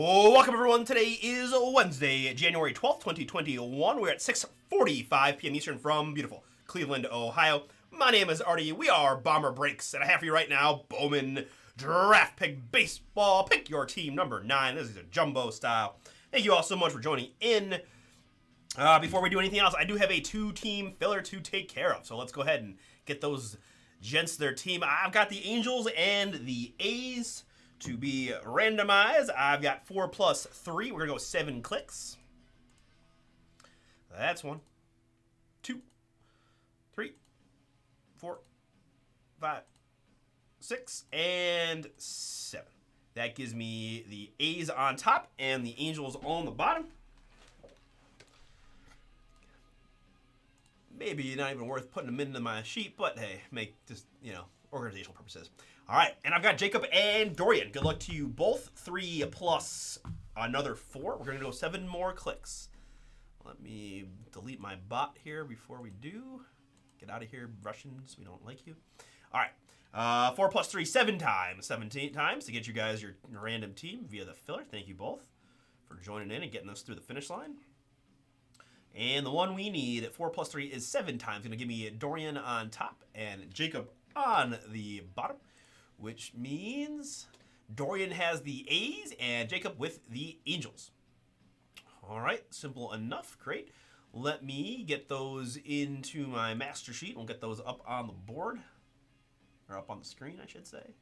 Oh, welcome everyone. Today is Wednesday, January 12th, 2021. We're at 6:45 p.m. Eastern from beautiful Cleveland, Ohio. My name is Artie. We are Bomber Breaks, and I have for you right now Bowman Draft Pick Baseball. Pick your team number 9. This is a jumbo style. Thank you all so much for joining in. Before we do anything else, I do have a 2-team filler to take care of, so let's go ahead and get those gents their team. I've got the Angels and the A's to be randomized. I've got 4 plus 3. We're going to go 7 clicks. That's 1, 2, 3, 4, 5, 6, and 7. That gives me the A's on top and the Angels on the bottom. Maybe not even worth putting them into my sheet, but hey, make just, organizational purposes. All right, and I've got Jacob and Dorian. Good luck to you both. 3 plus another 4. We're going to go 7 more clicks. Let me delete my bot here before we do. Get out of here, Russians. We don't like you. All right, 4 plus 3, 7 times. 17 times to get you guys your random team via the filler. Thank you both for joining in and getting us through the finish line. And the one we need at 4 plus 3 is 7 times. Going to give me Dorian on top and Jacob on the bottom, which means Dorian has the A's and Jacob with the Angels. All right, simple enough. Great. Let me get those into my master sheet. We'll get those up on the board, or up on the screen, I should say.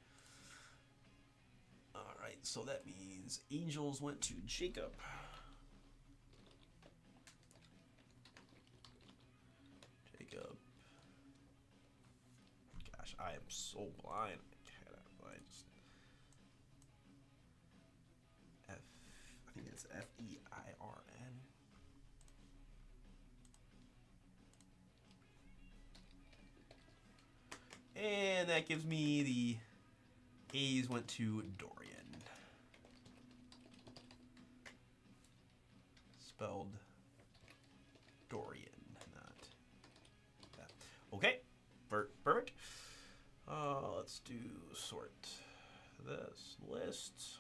All right, so that means Angels went to Jacob. Gosh, I am so blind. I think it's F-E-I-R-N. And that gives me the A's went to Dorian. Spelled Dorian, not that. Okay, perfect. Let's do sort this list.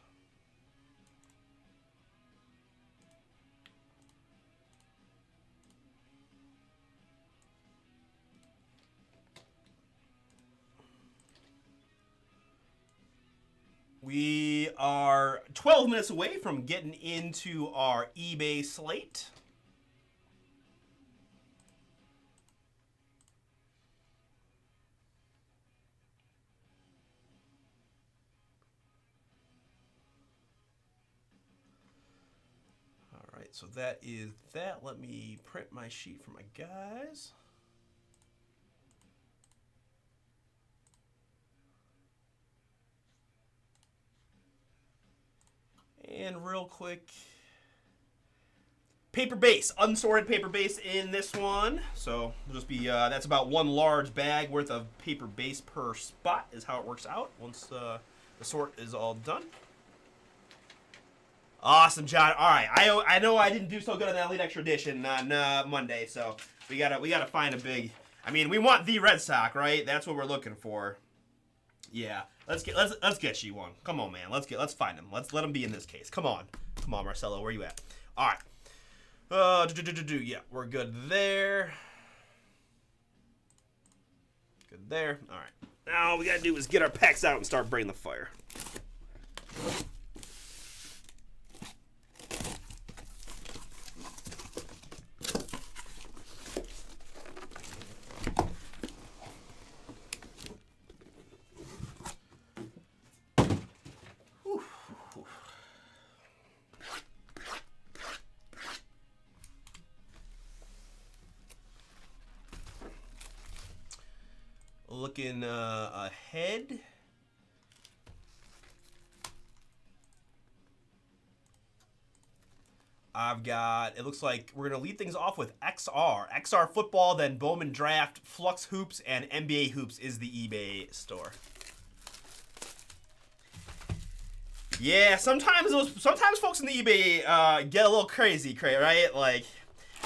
We are 12 minutes away from getting into our eBay slate. All right, so that is that. Let me print my sheet for my guys. And real quick, paper base, unsorted paper base in this one. So it'll just be, that's about 1 large bag worth of paper base per spot is how it works out once the sort is all done. Awesome, John. All right, I know I didn't do so good on that Elite Extra Edition on Monday, so we gotta find a big. I mean, we want the Red Sox, right? That's what we're looking for. Yeah, let's get you one. Come on, man. Let's find him. Let's let him be in this case. Come on, Marcelo. Where you at? All right. Yeah, we're good there. Good there. All right. Now all we gotta do is get our packs out and start bringing the fire. Looking ahead. I've got, it looks like we're going to lead things off with XR football, then Bowman Draft, Flux Hoops, and NBA Hoops is the eBay store. Yeah, sometimes folks in the eBay get a little crazy, right? Like,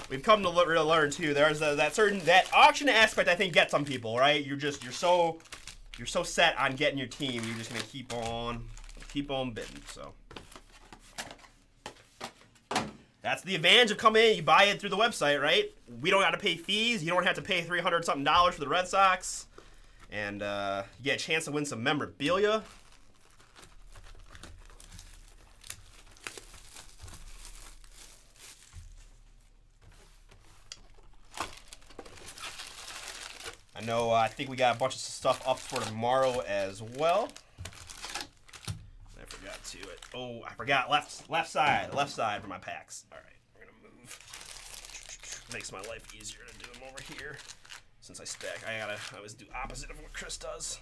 we've come to learn too. There's that auction aspect I think gets some people, right? You're so set on getting your team, you're just gonna keep on bidding. So That's the advantage of coming in. You buy it through the website, right? We don't got to pay fees. You don't have to pay $300-something for the Red Sox. And you get a chance to win some memorabilia. I know, I think we got a bunch of stuff up for tomorrow as well. I forgot to it. Oh, I forgot left side for my packs. All right, we're gonna move. Makes my life easier to do them over here. Since I stack, I always do opposite of what Chris does.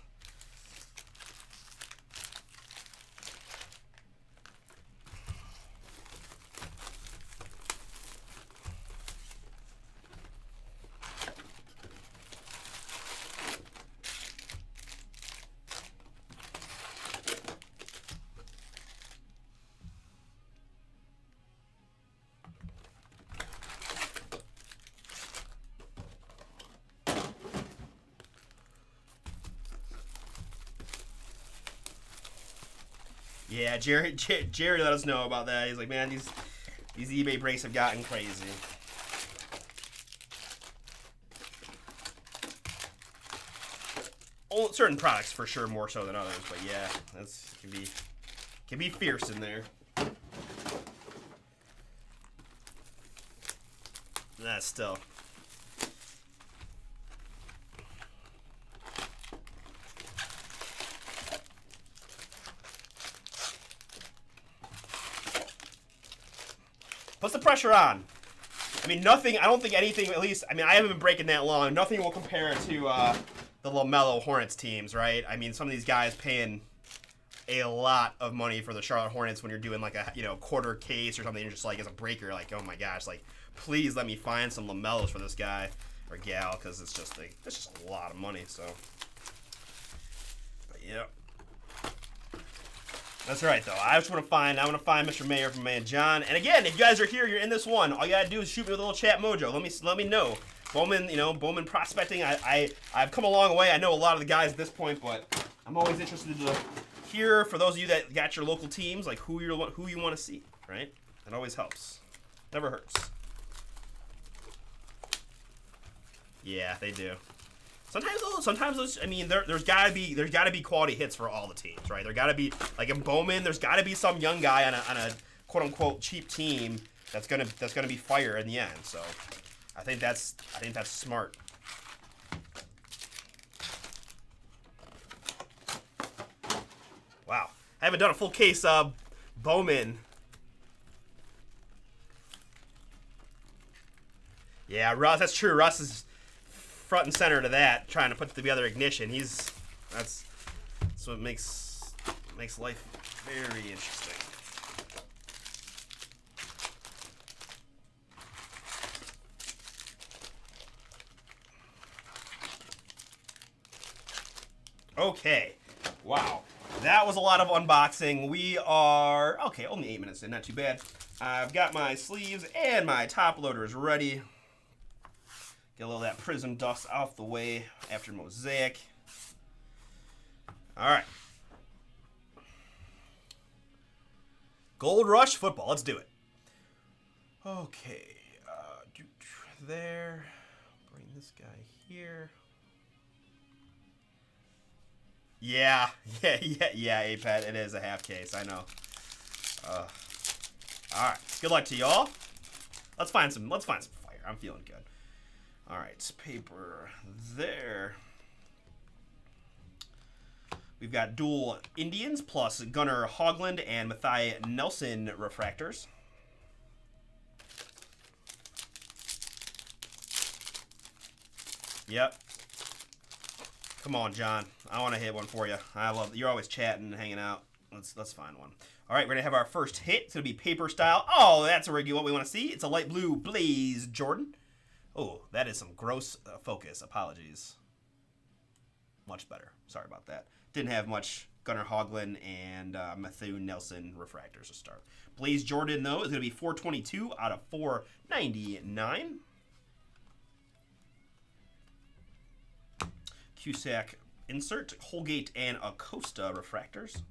Yeah, Jerry let us know about that. He's like, man, these eBay breaks have gotten crazy. Certain products for sure more so than others, but yeah, that's can be fierce in there. That's still. Puts the pressure on. I mean, nothing, I don't think anything, at least, I mean, I haven't been breaking that long. Nothing will compare to the LaMelo Hornets teams, right? I mean, some of these guys paying a lot of money for the Charlotte Hornets when you're doing like a, quarter case or something. You're just like, as a breaker, like, oh my gosh, like, please let me find some LaMelos for this guy or gal, because it's just a lot of money, so. But, yeah. That's right, though. I want to find Mr. Mayor from Man John. And again, if you guys are here, you're in this one. All you gotta do is shoot me with a little chat mojo. Let me know. Bowman, Bowman prospecting. I've come a long way. I know a lot of the guys at this point, but I'm always interested to hear for those of you that got your local teams, like who you want to see, right? It always helps. Never hurts. Yeah, they do. Sometimes those. I mean, there's gotta be quality hits for all the teams, right? There gotta be, like in Bowman, there's gotta be some young guy on a quote unquote cheap team that's gonna be fire in the end. So, I think that's smart. Wow, I haven't done a full case of Bowman. Yeah, Russ. That's true. Russ is front and center to that, trying to put together ignition. That's what makes life very interesting. Okay, wow, that was a lot of unboxing. We are okay, only 8 minutes in, not too bad. I've got my sleeves and my top loaders ready. Get a little of that prism dust off the way after Mosaic. All right. Gold Rush football. Let's do it. Okay. There. Bring this guy here. Yeah, A-Pad. It is a half case. I know. All right. Good luck to y'all. Let's find some fire. I'm feeling good. All right, paper there. We've got dual Indians plus Gunnar Hoagland and Mathai Nelson refractors. Yep. Come on, John. I want to hit one for you. I love you're always chatting and hanging out. Let's find one. All right, we're gonna have our first hit. It's gonna be paper style. Oh, that's what we want to see. It's a light blue Blaze Jordan. Oh, that is some gross focus. Apologies. Much better. Sorry about that. Didn't have much Gunnar Hoagland and Matthew Nelson refractors to start. Blaze Jordan, though, is going to be 422 out of 499. Cusack insert, Holgate and Acosta refractors.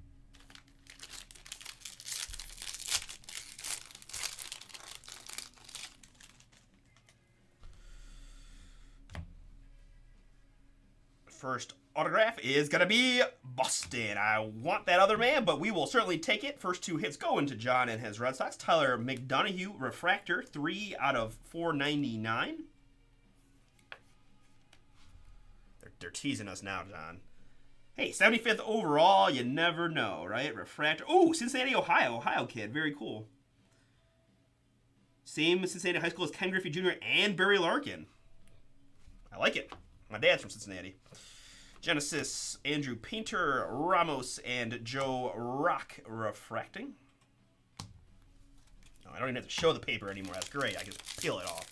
First autograph is going to be Boston. I want that other man, but we will certainly take it. First 2 hits going to John and his Red Sox. Tyler McDonough, refractor, 3 out of 499. They're teasing us now, John. Hey, 75th overall, you never know, right? Refractor. Oh, Cincinnati, Ohio kid. Very cool. Same Cincinnati High School as Ken Griffey Jr. and Barry Larkin. I like it. My dad's from Cincinnati. Genesis, Andrew Painter, Ramos, and Joe Rock refracting. Oh, I don't even have to show the paper anymore. That's great. I can just peel it off.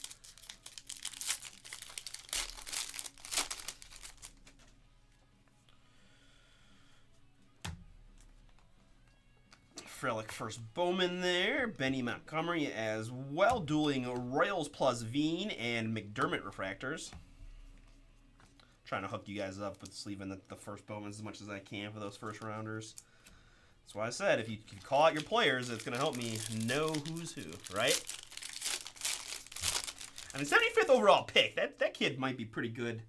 Frelick first Bowman there. Benny Montgomery as well. Dueling Royals plus Veen and McDermott refractors. Trying to hook you guys up with sleeving the first Bowmans as much as I can for those first rounders. That's why I said if you can call out your players, it's going to help me know who's who, right? I mean, 75th overall pick. That kid might be pretty good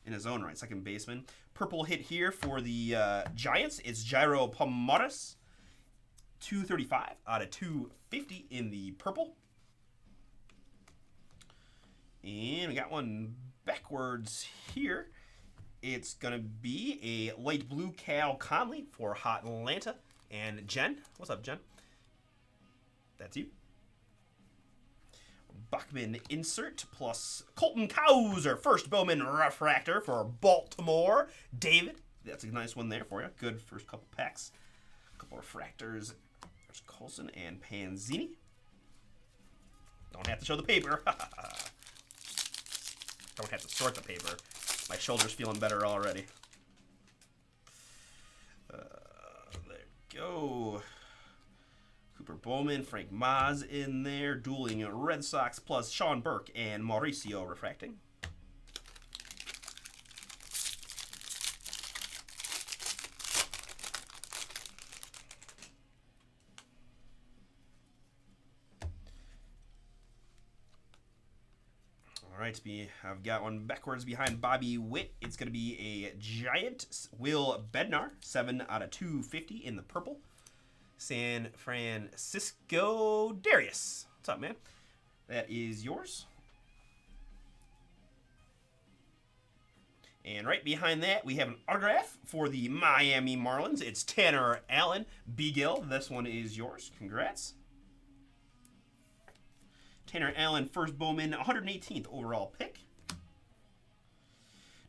in his own right. Second baseman. Purple hit here for the Giants. It's Jairo Pomares. 235 out of 250 in the purple. And we got one backwards here. It's going to be a light blue Cal Conley for Hot Atlanta. And Jen. What's up, Jen? That's you. Bachman insert plus Colton Cowser. First Bowman refractor for Baltimore. David. That's a nice one there for you. Good first couple packs. Couple refractors. There's Colson and Panzini. Don't have to show the paper. Don't have to sort the paper. My shoulder's feeling better already. There you go. Cooper Bowman, Frank Maz in there. Dueling Red Sox plus Sean Burke and Mauricio refracting. All right, I've got one backwards behind Bobby Witt. It's going to be a Giant. Will Bednar, 7 out of 250 in the purple. San Francisco Darius. What's up, man? That is yours. And right behind that, we have an autograph for the Miami Marlins. It's Tanner Allen. Beagle, this one is yours. Congrats. Tanner Allen, first Bowman, 118th overall pick.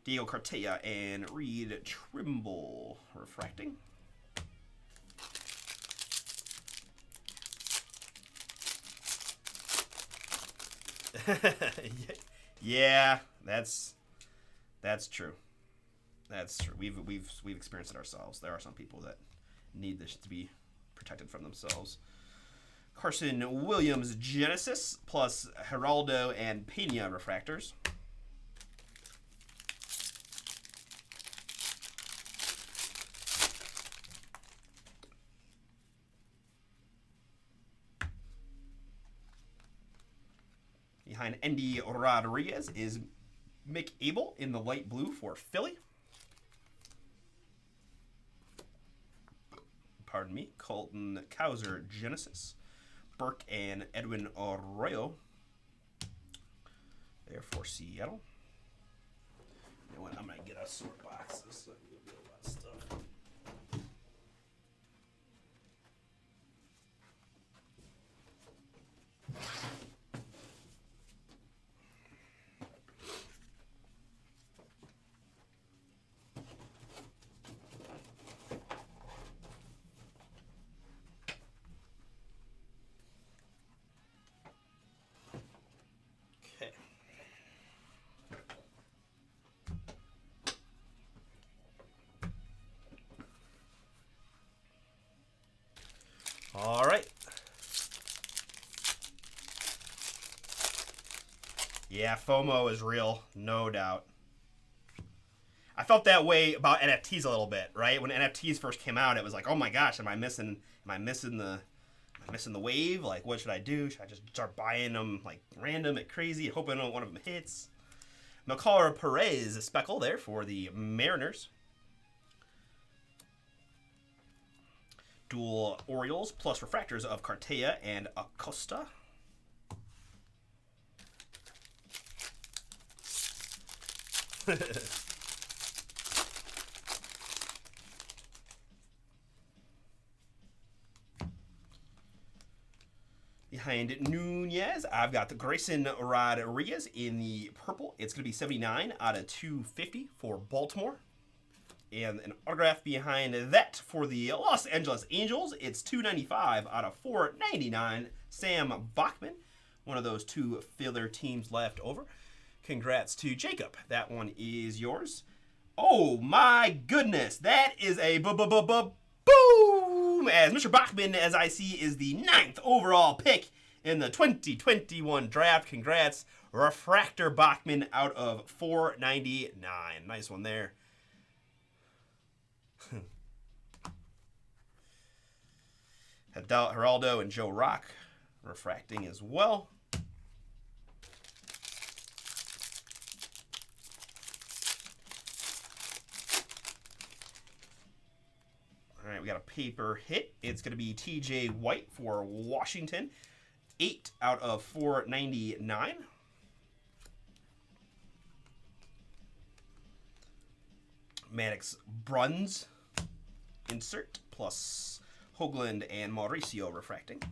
Diego Cartella and Reed Trimble refracting. Yeah, that's true. That's true. We've experienced it ourselves. There are some people that need this to be protected from themselves. Carson Williams Genesis plus Geraldo and Pena refractors. Behind Andy Rodriguez is Mick Abel in the light blue for Philly. Pardon me. Colton Cowser Genesis. Burke and Edwin Arroyo there for Seattle. You know what? I'm going to get us sort boxes so I can get a lot of stuff. All right. Yeah, FOMO is real, no doubt. I felt that way about NFTs a little bit, right? When NFTs first came out, it was like, oh my gosh, am I missing the wave? Like, what should I do? Should I just start buying them like random and crazy, hoping one of them hits? Perez speckle there for the Mariners. Dual Orioles plus refractors of Cartea and Acosta. Behind Nunez, I've got the Grayson Rodriguez in the purple. It's going to be 79 out of 250 for Baltimore. And an autograph behind that for the Los Angeles Angels. It's 295 out of 499. Sam Bachman, one of those two filler teams left over. Congrats to Jacob. That one is yours. Oh my goodness. That is a boom. As Mr. Bachman, as I see, is the 9th overall pick in the 2021 draft. Congrats. Refractor Bachman out of 499. Nice one there. Geraldo and Joe Rock refracting as well. All right, we got a paper hit. It's going to be TJ White for Washington. 8 out of 499. Maddox Bruns insert plus Hoagland and Mauricio refracting.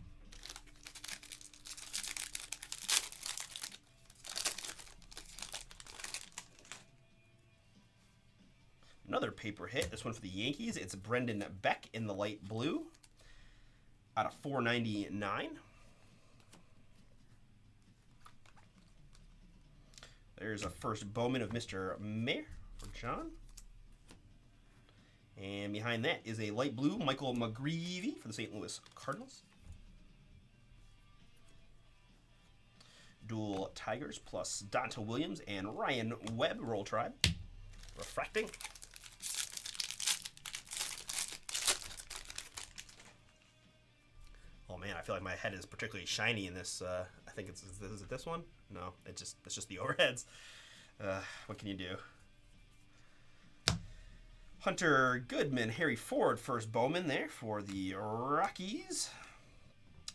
Another paper hit. This one for the Yankees. It's Brendan Beck in the light blue out of 499. There's a first Bowman of Mr. Mayer for John. And behind that is a light blue Michael McGreevy for the St. Louis Cardinals. Dual Tigers plus Donta Williams and Ryan Webb, Roll Tribe. Refracting. Oh man, I feel like my head is particularly shiny in this. I think is it this one? No, it's just the overheads. What can you do? Hunter Goodman, Harry Ford, first Bowman there for the Rockies.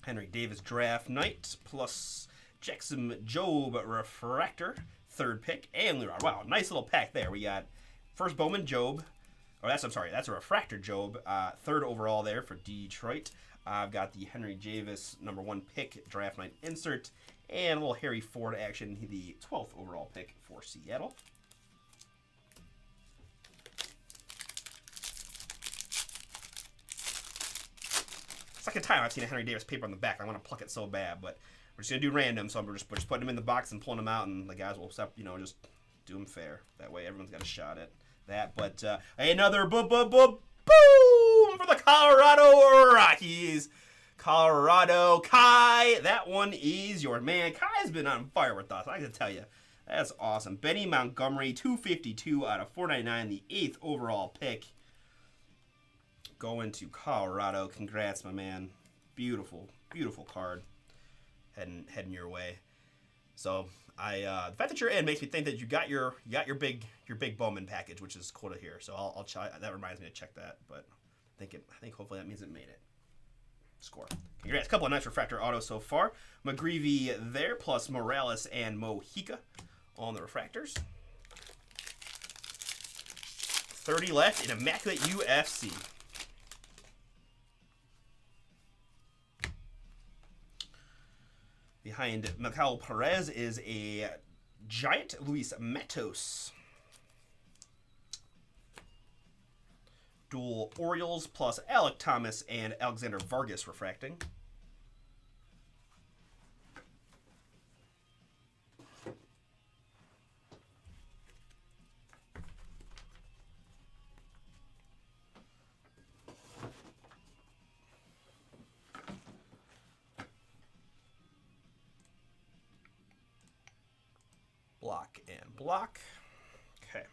Henry Davis draft night plus Jackson Job refractor, third pick, and Leroy. Wow, nice little pack there. We got first Bowman Job. Oh, that's a refractor Job, third overall there for Detroit. I've got the Henry Davis #1 pick draft night insert, and a little Harry Ford action, the 12th overall pick for Seattle. Second time I've seen a Henry Davis paper on the back. I want to pluck it so bad, but we're just gonna do random. So we're just putting them in the box and pulling them out, and the guys will stop, just do them fair. That way everyone's got a shot at that. But another boom for the Colorado Rockies. Colorado Kai, that one is your man. Kai's been on fire with us. I can tell you, that's awesome. Benny Montgomery, 252 out of 499, the 8th overall pick. Going to Colorado. Congrats, my man. Beautiful, beautiful card. Heading your way. So the fact that you're in makes me think that you got your big Bowman package, which is cool to hear. So I'll try. That reminds me to check that. But I think hopefully that means it made it. Score. Congrats. A couple of nice refractor autos so far. McGreevy there, plus Morales and Mojica on the refractors. 30 left in Immaculate UFC. Behind Miguel Perez is a Giant Luis Matos. Dual Orioles plus Alec Thomas and Alexander Vargas refracting. Block and block. Okay.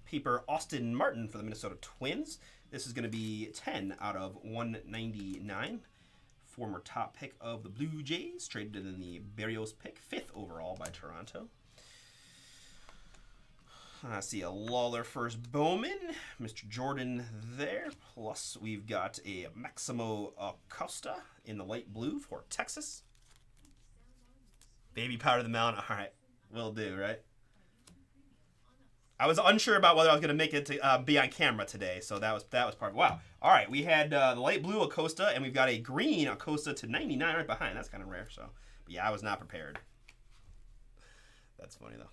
paper Austin Martin for the Minnesota Twins. This is going to be 10 out of 199. Former top pick of the Blue Jays, traded in the Berrios pick, 5th overall by Toronto. I see a Lawler first Bowman, Mr. Jordan there. Plus, we've got a Maximo Acosta in the light blue for Texas. Baby powder the mound. All right, will do, right? I was unsure about whether I was going to make it to be on camera today, so that was part of it. Wow. All right, we had the light blue Acosta, and we've got a green Acosta to 99 right behind. That's kind of rare, so. But yeah, I was not prepared. That's funny, though.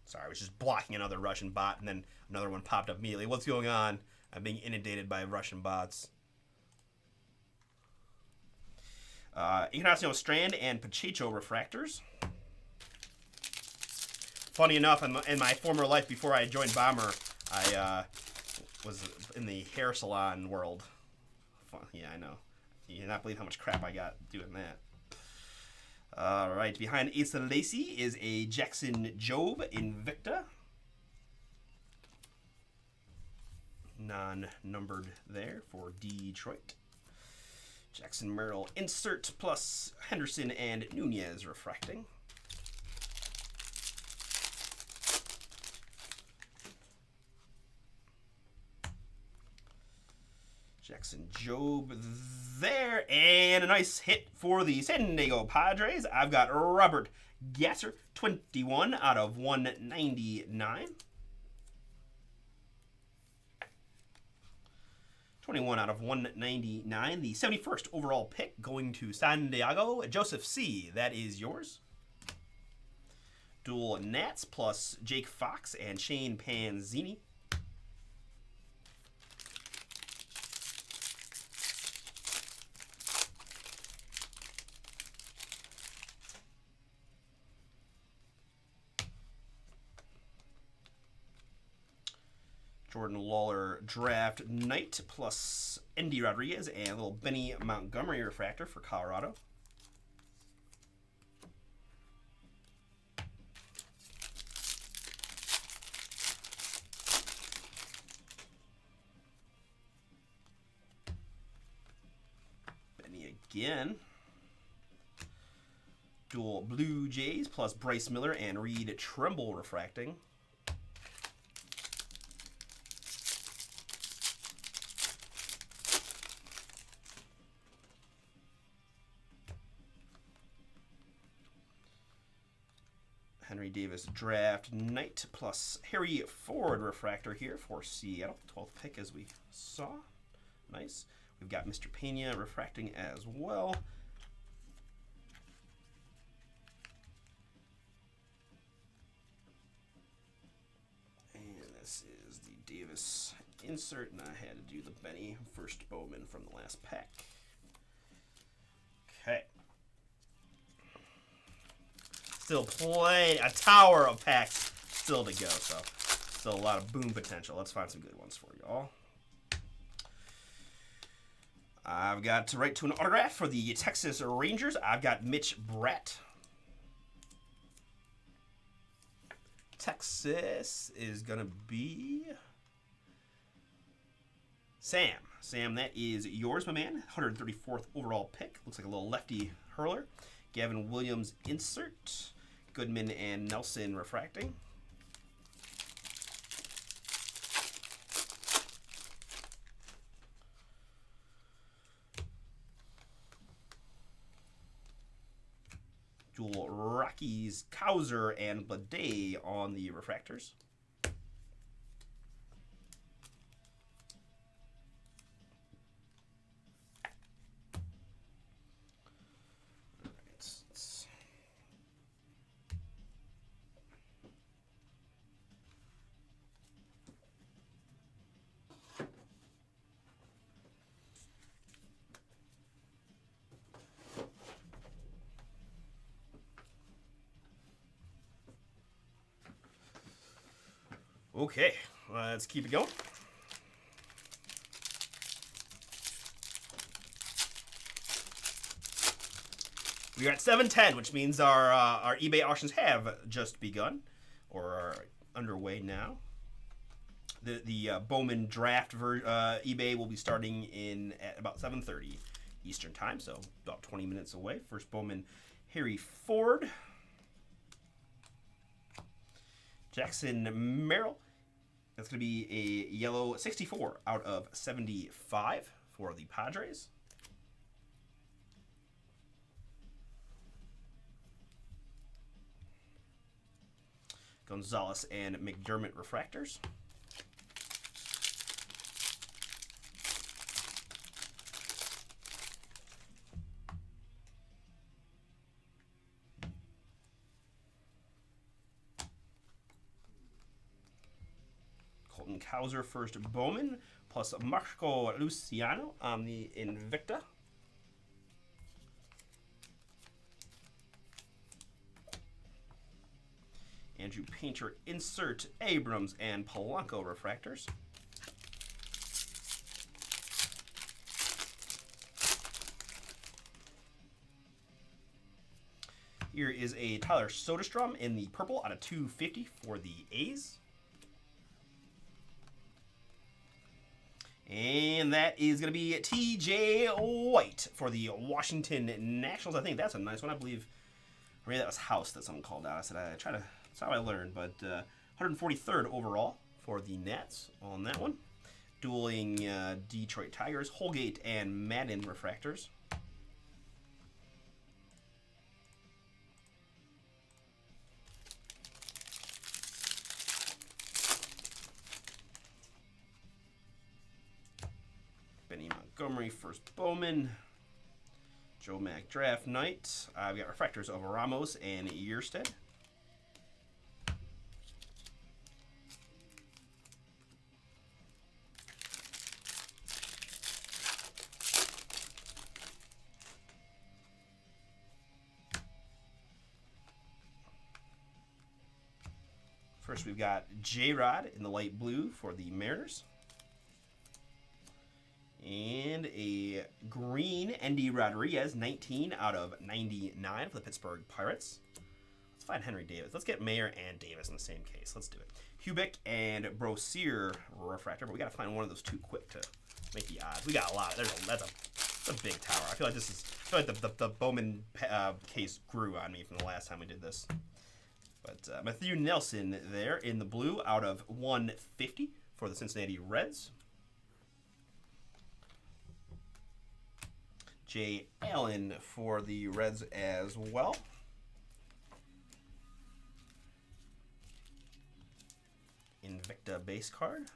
Sorry, I was just blocking another Russian bot, and then another one popped up immediately. What's going on? I'm being inundated by Russian bots. Ignacio Strand and Pacheco refractors. Funny enough, in my former life before I joined Bomber, I was in the hair salon world. Yeah, I know. You cannot believe how much crap I got doing that. All right, behind Asa Lacy is a Jackson Jobe Invicta. Non-numbered there for Detroit. Jackson Merrill insert plus Henderson and Nunez refracting. Jackson Jobe there, and a nice hit for the San Diego Padres. I've got Robert Gasser, 21 out of 199. 21 out of 199. The 71st overall pick going to San Diego. Joseph C., that is yours. Dual Nats plus Jake Fox and Shane Panzini. Jordan Lawler draft night plus Endy Rodriguez and a little Benny Montgomery refractor for Colorado. Benny again. Dual Blue Jays plus Bryce Miller and Reed Trimble refracting. Henry Davis draft night plus Harry Ford refractor here for Seattle. 12th pick as we saw. Nice. We've got Mr. Pena refracting as well. And this is the Davis insert, and I had to do the Benny first Bowman from the last pack. Okay. Still playing a tower of packs still to go, so still a lot of boom potential. Let's find some good ones for y'all. I've got to write to an autograph for the Texas Rangers. I've got Mitch Bratt. Texas is going to be Sam. Sam, that is yours, my man. 134th overall pick. Looks like a little lefty hurler. Gavin Williams insert. Goodman and Nelson refracting. Dual Rockies, Kauser and Blade on the refractors. Okay, let's keep it going. We are at 7:10, which means our eBay auctions have just begun, or are underway now. The Bowman draft eBay will be starting at about 7:30 Eastern time, so about 20 minutes away. First Bowman, Harry Ford, Jackson Merrill. That's going to be a yellow 64 out of 75 for the Padres. Gonzalez and McDermott refractors. Colton Cowser first Bowman, plus Marco Luciano on the Invicta. Andrew Painter insert Abrams and Polanco refractors. Here is a Tyler Soderstrom in the purple out of 250 for the A's. And that is going to be T.J. White for the Washington Nationals. I think that's a nice one. I believe maybe that was House that someone called out. I said I try to. That's how I learned. But 143rd overall for the Nats on that one. Dueling Detroit Tigers, Holgate and Madden refractors. Benny Montgomery, first Bowman. Joe Mack draft night. We got refractors of Ramos and Yerstead. First, we've got J-Rod in the light blue for the Mariners. And a green Endy Rodriguez, 19 out of 99 for the Pittsburgh Pirates. Let's find Henry Davis. Let's get Mayer and Davis in the same case. Let's do it. Hubick and Brosier refractor, but we got to find one of those two quick to make the odds. We got a lot. That's a big tower. I feel like the Bowman case grew on me from the last time we did this. But Matthew Nelson there in the blue out of 150 for the Cincinnati Reds. Jay Allen for the Reds as well. Invicta base card.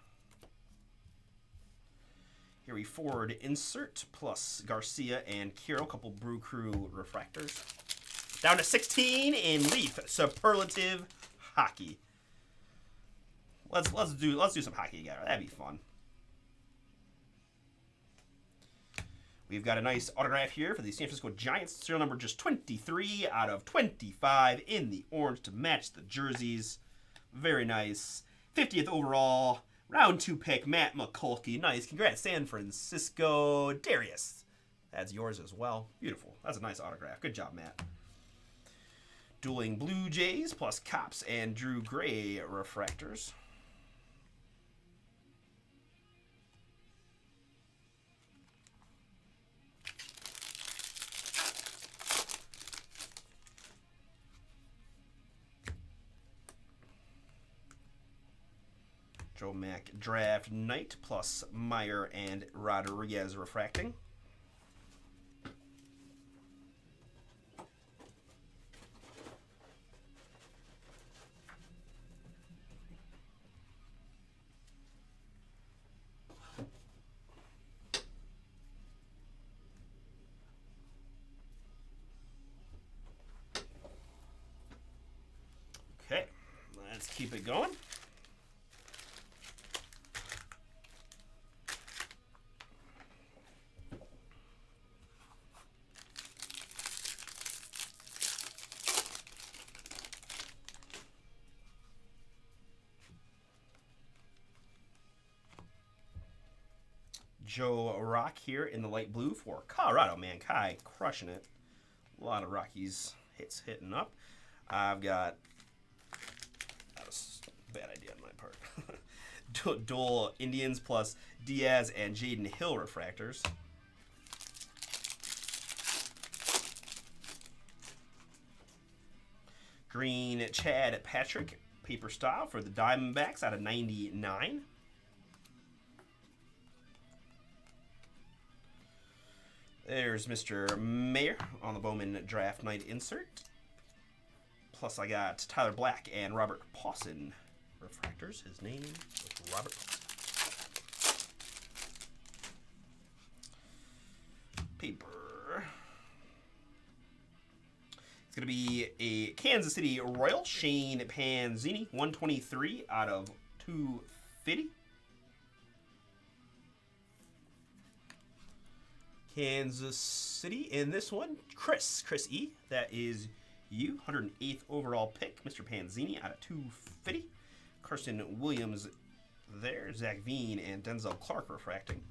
Harry Ford insert plus Garcia and Kiro, couple Brew Crew refractors. Down to 16 in Leaf Superlative Hockey. Let's do some hockey together. That'd be fun. We've got a nice autograph here for the San Francisco Giants. Serial number just 23 out of 25 in the orange to match the jerseys. Very nice. 50th overall. Round 2 pick, Matt McCulkey. Nice. Congrats, San Francisco. Darius. That's yours as well. Beautiful. That's a nice autograph. Good job, Matt. Dueling Blue Jays plus Cops and Drew Gray refractors. Joe Mack draft night plus Meyer and Rodriguez refracting. Okay, let's keep it going. Joe Rock here in the light blue for Colorado. Man, Kai crushing it. A lot of Rockies hits hitting up. I've got... That was a bad idea on my part. Dual Indians plus Diaz and Jaden Hill refractors. Green Chad Patrick paper style for the Diamondbacks out of 99. There's Mr. Mayer on the Bowman draft night insert. Plus I got Tyler Black and Robert Pawson refractors. His name was Robert Pawson. Paper. It's going to be a Kansas City Royal, Shane Panzini, 123 out of 250. Kansas City in this one, Chris E. That is you, 108th overall pick, Mr. Panzini out of 250. Carson Williams there, Zach Veen and Denzel Clark refracting.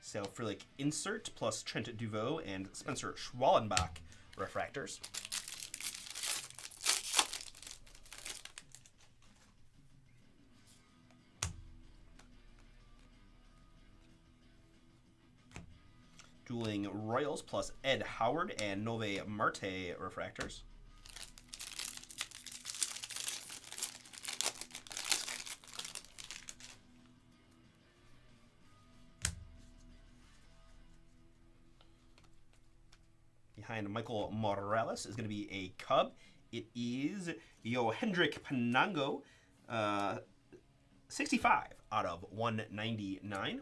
Salfrilic insert plus Trent Duveau and Spencer Schwallenbach refractors. Dueling Royals plus Ed Howard and Nove Marte refractors. Behind Michael Morales is going to be a Cub. It is Yohendrick Panango, 65 out of 199.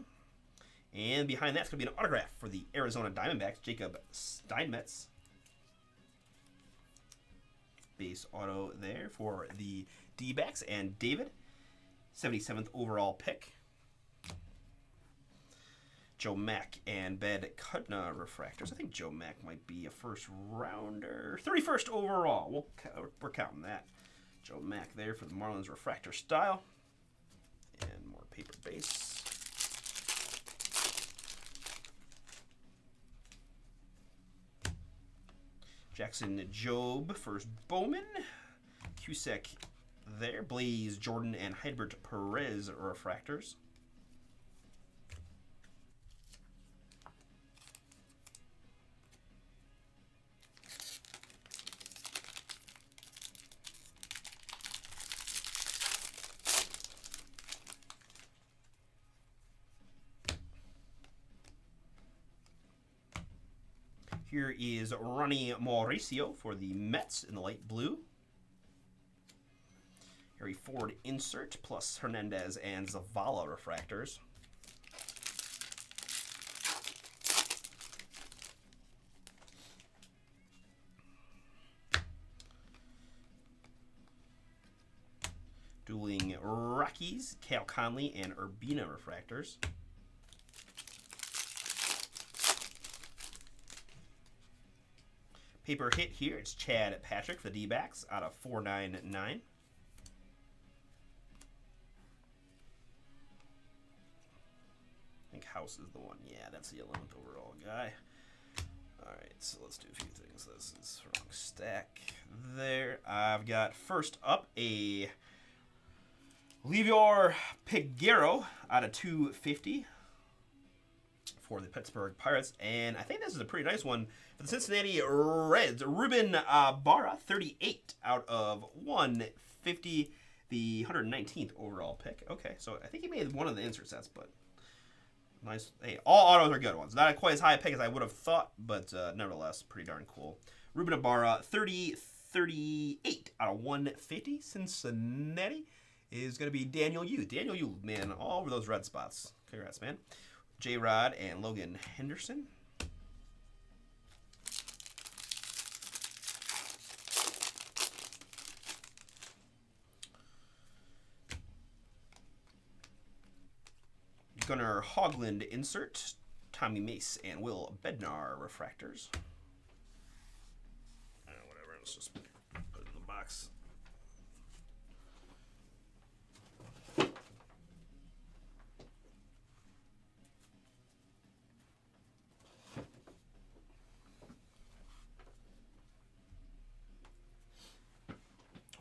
And behind that's going to be an autograph for the Arizona Diamondbacks, Jacob Steinmetz. Base auto there for the D-backs. And David, 77th overall pick. Joe Mack and Bed Kutna refractors. I think Joe Mack might be a first rounder. 31st overall. We're counting that. Joe Mack there for the Marlins refractor style. And more paper base. Jackson Jobe, first Bowman. Cusack there. Blaze Jordan and Hydbert Perez refractors. Here is Ronnie Mauricio for the Mets in the light blue. Harry Ford insert plus Hernandez and Zavala refractors. Dueling Rockies, Cal Conley and Urbina refractors. Paper hit here, it's Chad Patrick for the D-backs out of 499. I think House is the one. Yeah, that's the 11th overall guy. Alright, so let's do a few things. This is the wrong stack there. I've got first up a Levior Piguero out of 250 for the Pittsburgh Pirates. And I think this is a pretty nice one for the Cincinnati Reds. Ruben Barra, 38 out of 150, the 119th overall pick. Okay, so I think he made one of the insert sets, but nice. Hey, all autos are good ones. Not quite as high a pick as I would have thought, but nevertheless, pretty darn cool. Ruben Barra, 38 out of 150. Cincinnati is going to be Daniel Yu. Daniel Yu, man, all over those red spots. Congrats, man. J-Rod and Logan Henderson. Gunnar Hoglund insert. Tommy Mace and Will Bednar refractors. Whatever, let's just put it in the box.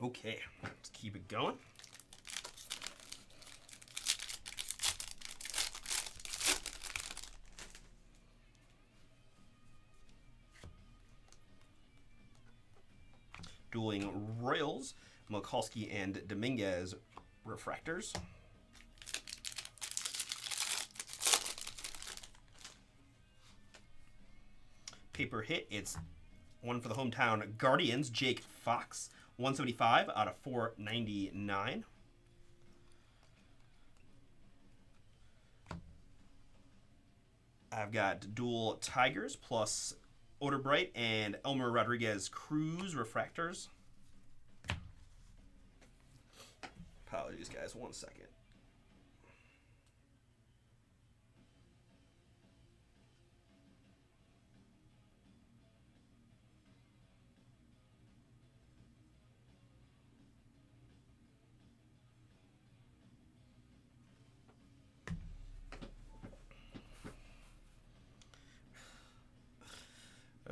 Okay, let's keep it going. Dueling Royals, Mikulski and Dominguez refractors. Paper hit, it's one for the hometown Guardians, Jake Fox, 175 out of 499. I've got dual Tigers plus Oderbright and Elmer Rodriguez Cruz refractors. Apologies, guys. 1 second.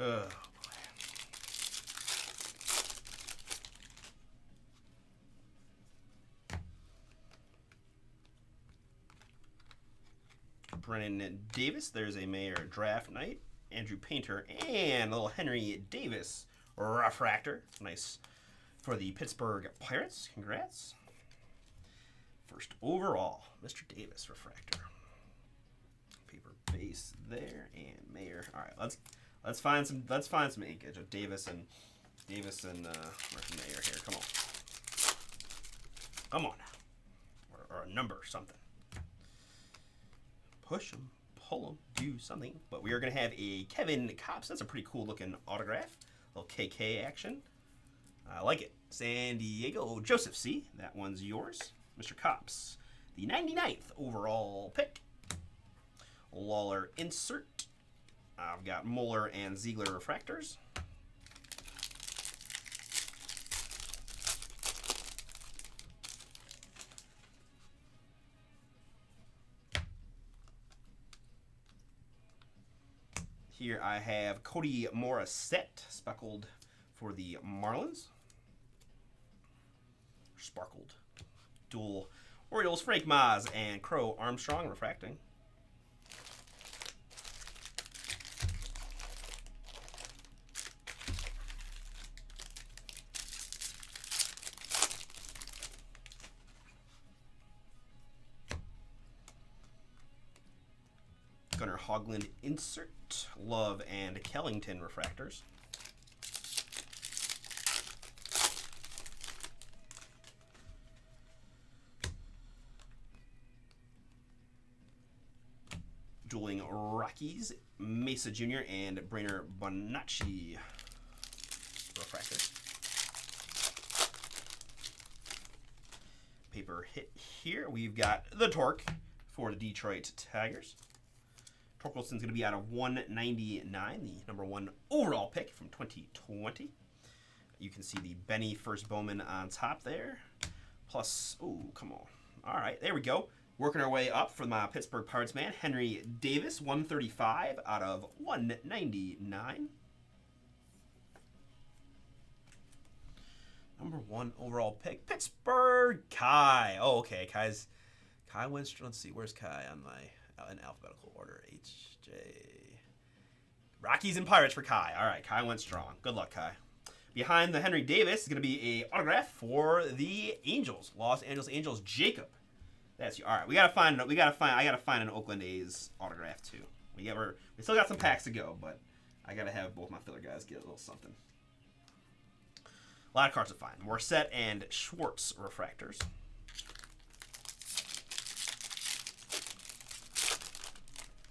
Oh, Brennan Davis, there's a Mayor Draft Night. Andrew Painter and a little Henry Davis refractor. Nice for the Pittsburgh Pirates. Congrats. First overall, Mr. Davis refractor. Paper base there and Mayor. All right, let's find some inkage of Davis and where's Mayor here? Come on, or a number or something. Push them, pull them, do something. But we are going to have a Kevin Kopps. That's a pretty cool looking autograph. A little KK action. I like it. San Diego Joseph C. That one's yours. Mr. Kopps. The 99th overall pick. Lawler insert. I've got Mueller and Ziegler refractors. Here I have Cody Morissette, speckled for the Marlins. Sparkled. Dual Orioles, Frank Maz and Crow Armstrong refracting. Gunnar Hoglund insert. Love and Kellington refractors. Dueling Rockies, Mesa Jr. and Brainer Bonacci refractors. Paper hit here. We've got the Torque for the Detroit Tigers. Torkelson's going to be out of 199, the number 1 overall pick from 2020. You can see the Benny first Bowman on top there. Plus, oh, come on. All right, there we go. Working our way up for my Pittsburgh Pirates man, Henry Davis, 135 out of 199. Number 1 overall pick, Pittsburgh Kai. Oh, okay, Kai wins. Let's see, where's Kai on my in alphabetical order? HJ. Rockies and Pirates for Kai. All right, Kai went strong. Good luck, Kai. Behind the Henry Davis is going to be a autograph for the Angels, Los Angeles Angels. Jacob. That's you. All right, I gotta find an Oakland A's autograph too. We still got some packs to go, but I gotta have both my filler guys get a little something. A lot of cards to find. Morissette and Schwartz refractors.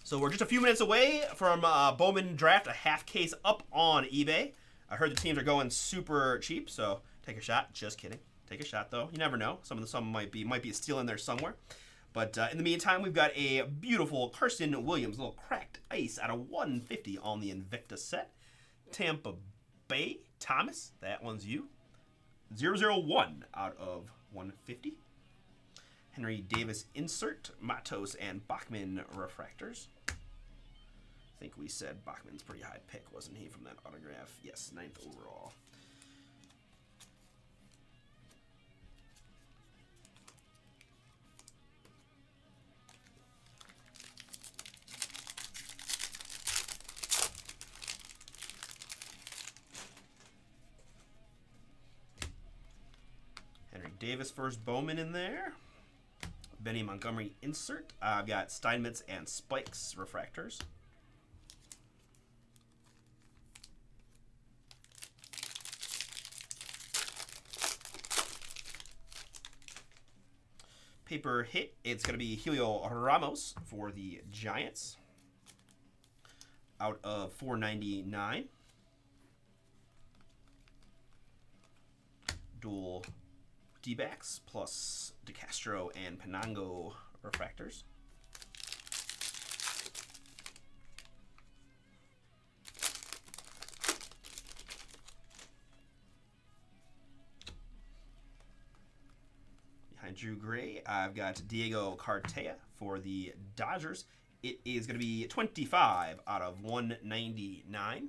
So we're just a few minutes away from Bowman draft, a half case up on eBay. I heard the teams are going super cheap, so take a shot. Just kidding. Take a shot though. You never know. Some might be a steal in there somewhere. But in the meantime, we've got a beautiful Carson Williams, little cracked ice out of 150 on the Invicta set. Tampa Bay, Thomas, that one's you. 001 out of 150. Henry Davis insert, Matos and Bachman refractors. I think we said Bachman's pretty high pick, wasn't he, from that autograph? Yes, 9th overall. Henry Davis first Bowman in there. Benny Montgomery insert. I've got Steinmetz and Spikes refractors. Paper hit. It's going to be Helio Ramos for the Giants. Out of 499. Dual D-backs plus DeCastro and Penango refractors. Behind Drew Gray, I've got Diego Cartaya for the Dodgers. It is going to be 25 out of 199.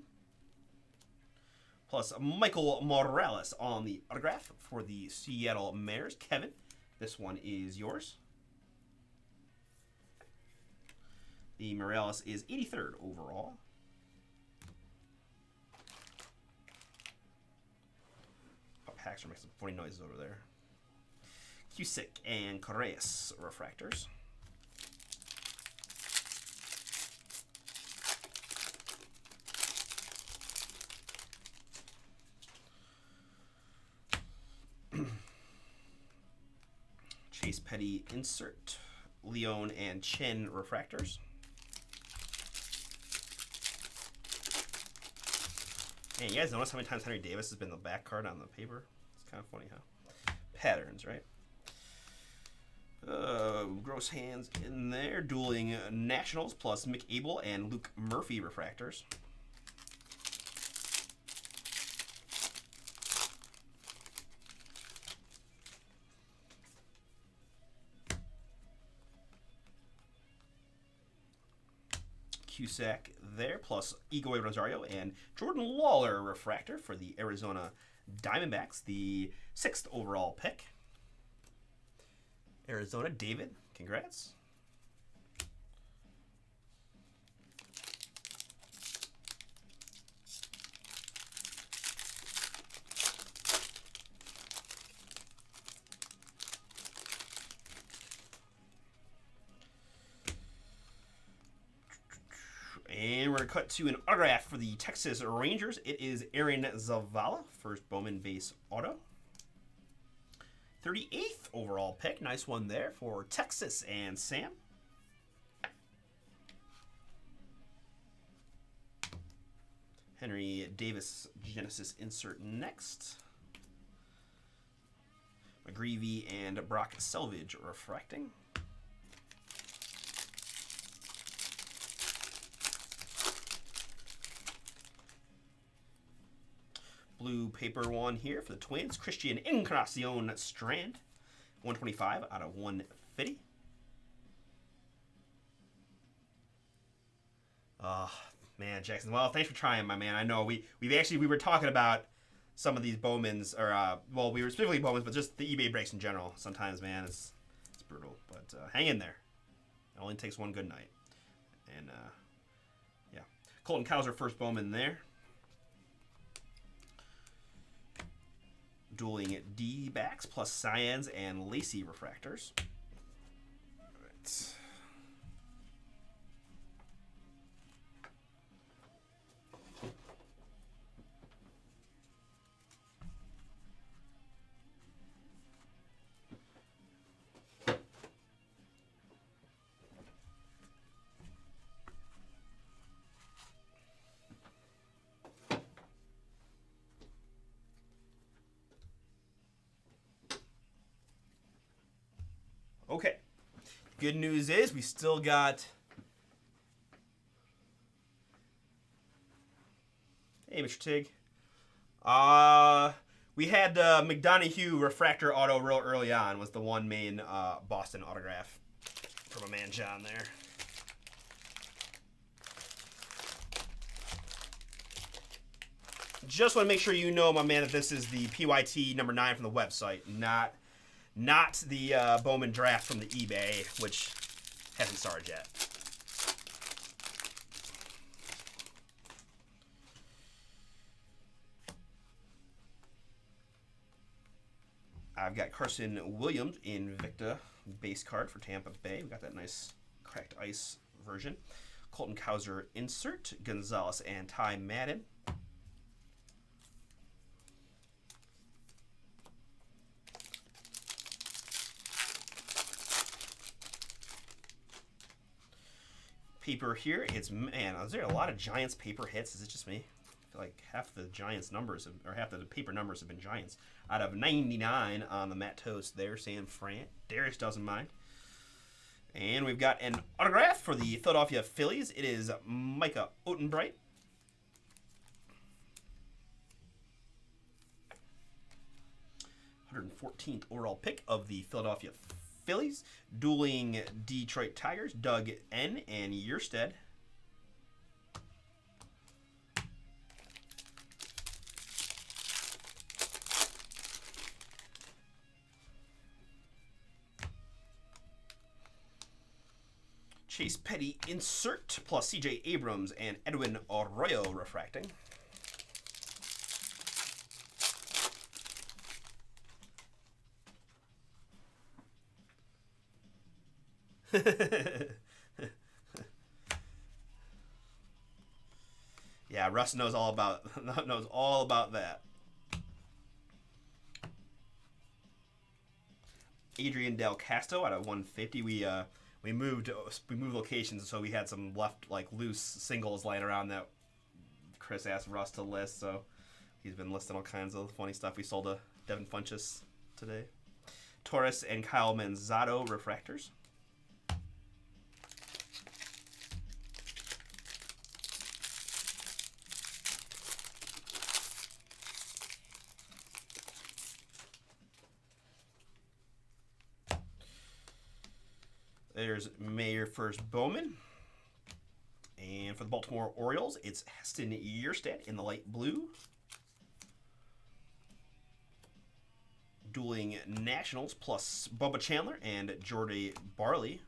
Plus Michael Morales on the autograph for the Seattle Mariners. Kevin, this one is yours. The Morales is 83rd overall. Haxer makes some funny noises over there. Cusick and Correas refractors. Chase Petty insert, Leone and Chen refractors. Man, you guys notice how many times Henry Davis has been the back card on the paper? It's kind of funny, huh? Patterns, right? Gross hands in there. Dueling Nationals plus Mick Abel and Luke Murphy refractors. Cusack there, plus Egoy Rosario and Jordan Lawler refractor for the Arizona Diamondbacks, the 6th overall pick. Arizona, David, congrats. And we're going to cut to an autograph for the Texas Rangers. It is Aaron Zavala, first Bowman base auto. 38th overall pick. Nice one there for Texas and Sam. Henry Davis Genesis insert next. McGreevy and Brock Selvage refracting. Blue paper one here for the Twins. Christian Encarnacion Strand. 125 out of 150. Oh, man, Jackson. Well, thanks for trying, my man. I know we were talking about some of these Bowmans, or well, we were specifically Bowmans, but just the eBay breaks in general. Sometimes, man, it's brutal. But hang in there. It only takes one good night. And yeah, Colton Cowser first Bowman there. Dueling D-backs plus Cyans and Lacey refractors. All right. Okay, Good news is we still got... Hey, Mr. Tig. We had McDonough refractor auto real early on. Was the one main Boston autograph from a man John there. Just want to make sure you know, my man, that this is the PYT number 9 from the website, not the Bowman draft from the eBay, which hasn't started yet. I've got Carson Williams Invicta base card for Tampa Bay. We got that nice cracked ice version. Colton Cowser insert. Gonzalez and Ty Madden. Paper here. It's, man, is there a lot of Giants paper hits? Is it just me? I feel like half the Giants numbers, or half the paper numbers have been Giants. Out of 99 on the Matt Toast there, San Fran. Darius doesn't mind. And we've got an autograph for the Philadelphia Phillies. It is Micah Ottenbright. #114th overall pick of the Philadelphia Phillies. Dueling Detroit Tigers, Doug N. and Yerstead. Chase Petty insert plus CJ Abrams and Edwin Arroyo refracting. Yeah, Russ knows all about that. Adrian Del Casto out of 150. We moved locations, so we had some left like loose singles lying around that Chris asked Russ to list. So he's been listing all kinds of funny stuff. We sold a Devin Funchess today. Torres and Kyle Manzatto refractors. There's Mayor First Bowman. And for the Baltimore Orioles, it's Heston Yerstead in the light blue. Dueling Nationals plus Bubba Chandler and Jordy Barley.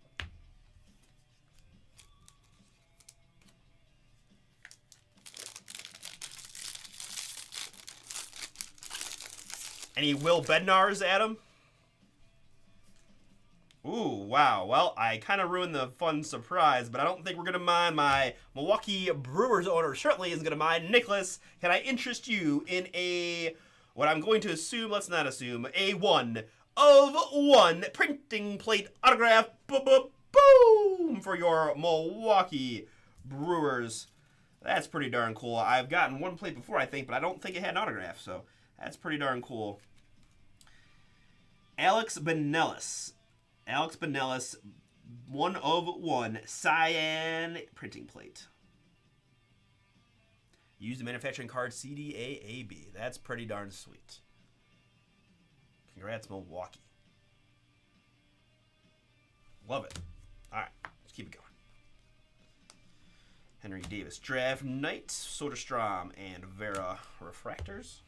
Any Will Bednars, Adam? Ooh, wow. Well, I kind of ruined the fun surprise, but I don't think we're going to mind. My Milwaukee Brewers owner certainly isn't going to mind. Nicholas, can I interest you in what I'm going to assume, let's not assume, a 1/1 printing plate autograph, boom, for your Milwaukee Brewers. That's pretty darn cool. I've gotten one plate before, I think, but I don't think it had an autograph, so that's pretty darn cool. Alex Benelis, 1/1 cyan printing plate. Use the manufacturing card CDAAB. That's pretty darn sweet. Congrats, Milwaukee. Love it. All right, let's keep it going. Henry Davis Draft Night, Soderstrom and Vera refractors.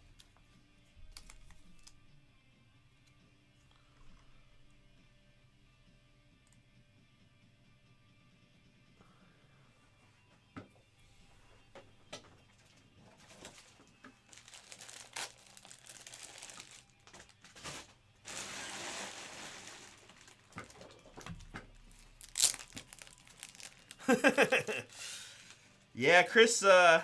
Yeah, Chris. I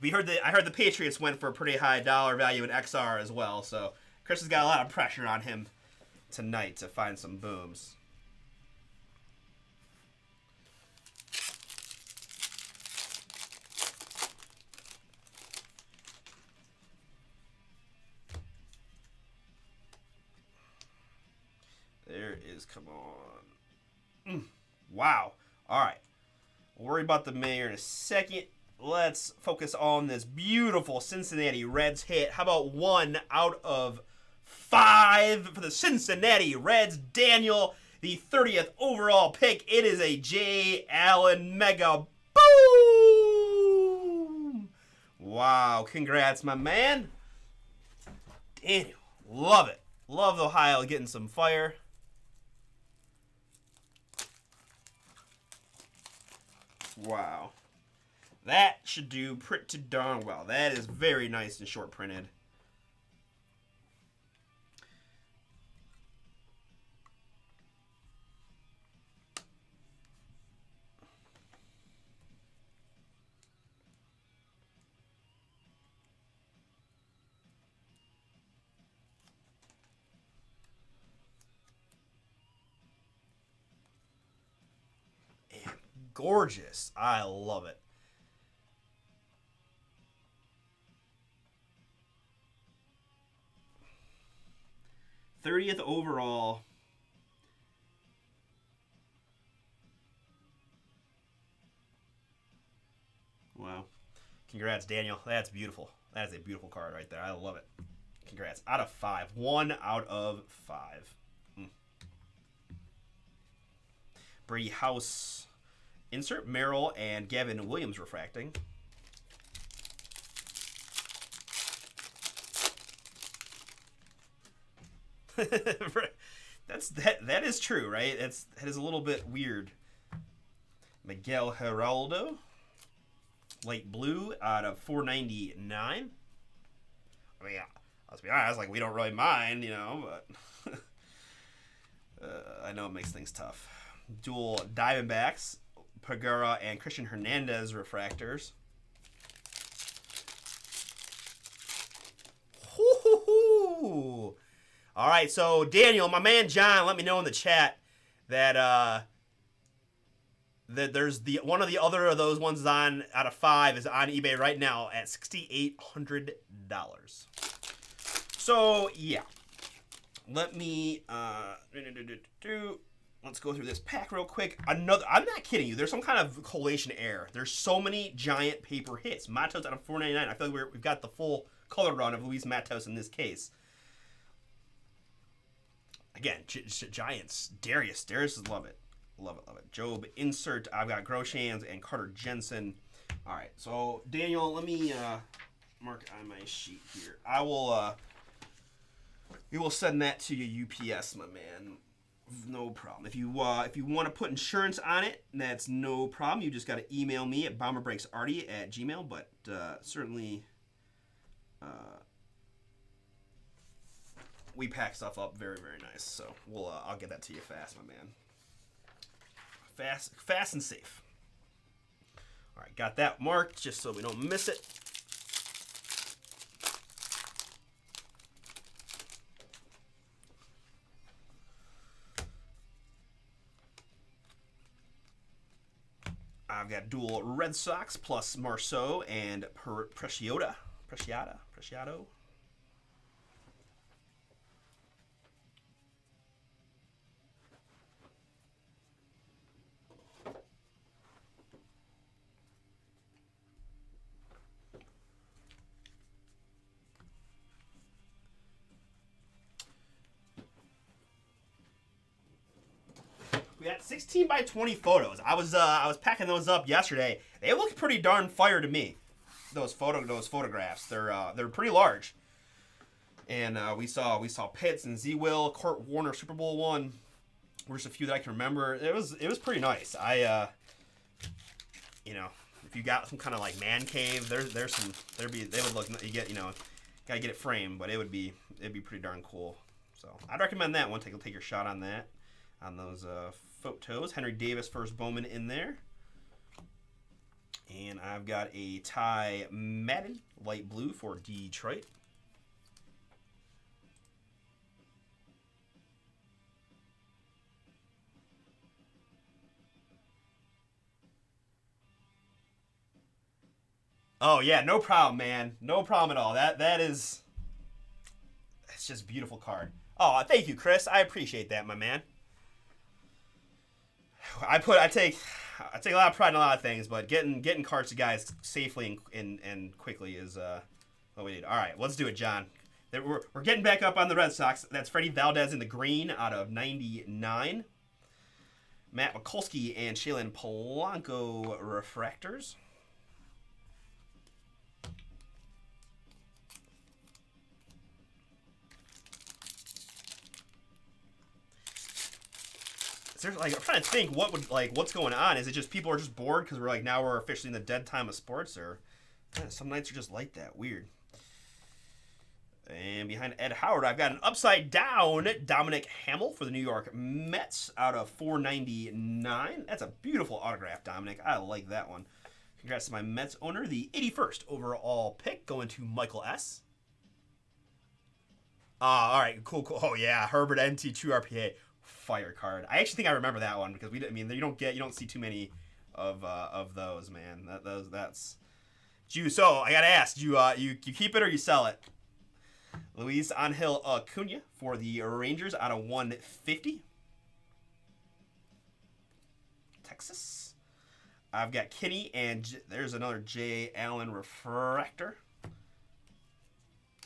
heard the Patriots went for a pretty high dollar value in XR as well. So Chris has got a lot of pressure on him tonight to find some booms. There is, come on. Wow. All right. We'll worry about the mayor in a second. Let's focus on this beautiful Cincinnati Reds hit. How about 1 out of 5 for the Cincinnati Reds? Daniel, the 30th overall pick. It is a J. Allen mega boom. Wow. Congrats, my man. Daniel, love it. Love Ohio getting some fire. Wow. That should do pretty darn well. That is very nice and short printed. And gorgeous. I love it. '30th overall. Wow. Congrats, Daniel. That's beautiful. That is a beautiful card right there. I love it. Congrats. Out of 5. 1 out of 5. Brady House. Insert Merrill and Gavin Williams refracting. That is true, right? That is a little bit weird. Miguel Geraldo, light blue out of 499. I mean, let's be honest, like we don't really mind, but I know it makes things tough. Dual Diamondbacks, Pagura and Christian Hernandez refractors. Hoo-hoo-hoo. All right, so Daniel, my man John, let me know in the chat that that there's one of the other of those ones on out of 5 is on eBay right now at $6,800. So yeah, let me let's go through this pack real quick. I'm not kidding you. There's some kind of collation error. There's so many giant paper hits. Matos out of 499. I feel like we've got the full color run of Luis Matos in this case. Again, Giants. Darius love it. Love it. Job insert. I've got Groshans and Carter Jensen. All right, so Daniel, let me mark on my sheet here. I will. We will send that to you UPS, my man. No problem. If you want to put insurance on it, that's no problem. You just got to email me at bomberbreaksarty@gmail. But certainly. We pack stuff up very, very nice. So I'll get that to you fast, my man. Fast and safe. All right, got that marked just so we don't miss it. I've got dual Red Sox plus Marceau and Preciado. We got 16 by 20 photos. I was packing those up yesterday. They look pretty darn fire to me. Those photographs. They're pretty large. And we saw Pitts and Z-Will, Kurt Warner Super Bowl one. There's a few that I can remember. It was pretty nice. If you got some kind of like man cave, they would look, you get, gotta get it framed, but it'd be pretty darn cool. So I'd recommend that one. Take your shot on that, on those photos. Henry Davis first Bowman in there. And I've got a Ty Madden, light blue for Detroit. Oh yeah, no problem, man. No problem at all. It's just a beautiful card. Oh, thank you, Chris. I appreciate that, my man. I take a lot of pride in a lot of things, but getting cards to guys safely and quickly is what we need. All right, let's do it, John. We're getting back up on the Red Sox. That's Freddie Valdez in the green out of 99. Matt Mikulski and Shailen Polanco refractors. I'm trying to think what's going on. Is it just people are just bored because we're officially in the dead time of sports, or some nights are just like that. Weird. And behind Ed Howard, I've got an upside down Dominic Hamill for the New York Mets out of 499. That's a beautiful autograph, Dominic. I like that one. Congrats to my Mets owner. The 81st overall pick going to Michael S. All right, cool. Oh yeah, Herbert NT True RPA fire card. I actually think I remember that one because you don't see too many of those, man. That's. So I gotta ask, you keep it or you sell it? Luis Angel Acuna for the Rangers out of 150. Texas. I've got Kinney, and there's another J. Allen refractor.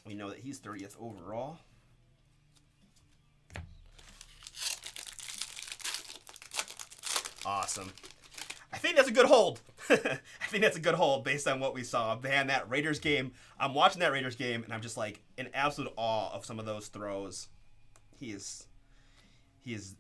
We know that he's 30th overall. Awesome. I think that's a good hold. I think that's a good hold based on what we saw. Man, that Raiders game, I'm watching that Raiders game, and I'm just like in absolute awe of some of those throws. He is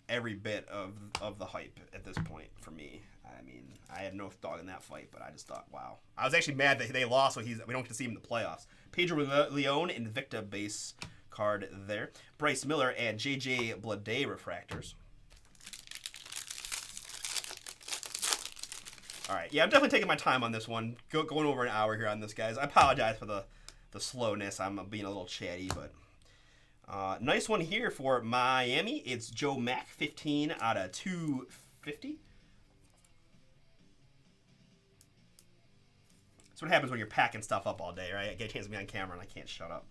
every bit of the hype at this point for me. I mean, I had no dog in that fight, but I just thought, wow. I was actually mad that they lost, so we don't get to see him in the playoffs. Pedro Leon, Invicta base card there. Bryce Miller and J.J. Bleday refractors. All right, yeah, I'm definitely taking my time on this one. Going over an hour here on this, guys. I apologize for the slowness. I'm being a little chatty, but nice one here for Miami. It's Joe Mack, 15 out of 250. That's what happens when you're packing stuff up all day, right? I get a chance to be on camera and I can't shut up.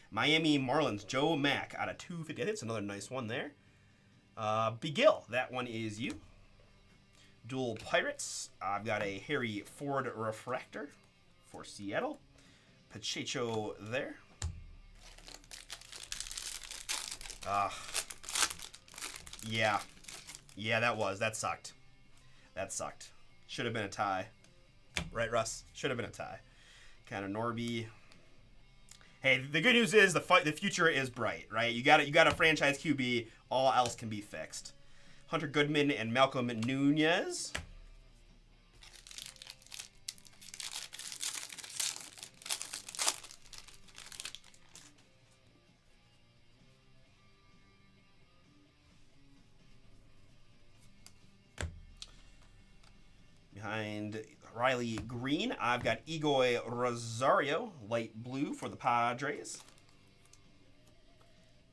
Miami Marlins, Joe Mack out of 250. I think it's another nice one there. Begill, that one is you. Dual Pirates. I've got a Harry Ford refractor for Seattle. Pacheco there. Yeah, that sucked. That sucked. Should have been a tie. Right, Russ? Should have been a tie. Kind of Norby. Hey, the good news is the future is bright, right? You got a franchise QB. All else can be fixed. Hunter Goodman and Malcolm Nunez. Behind Riley Green, I've got Egoy Rosario, light blue for the Padres.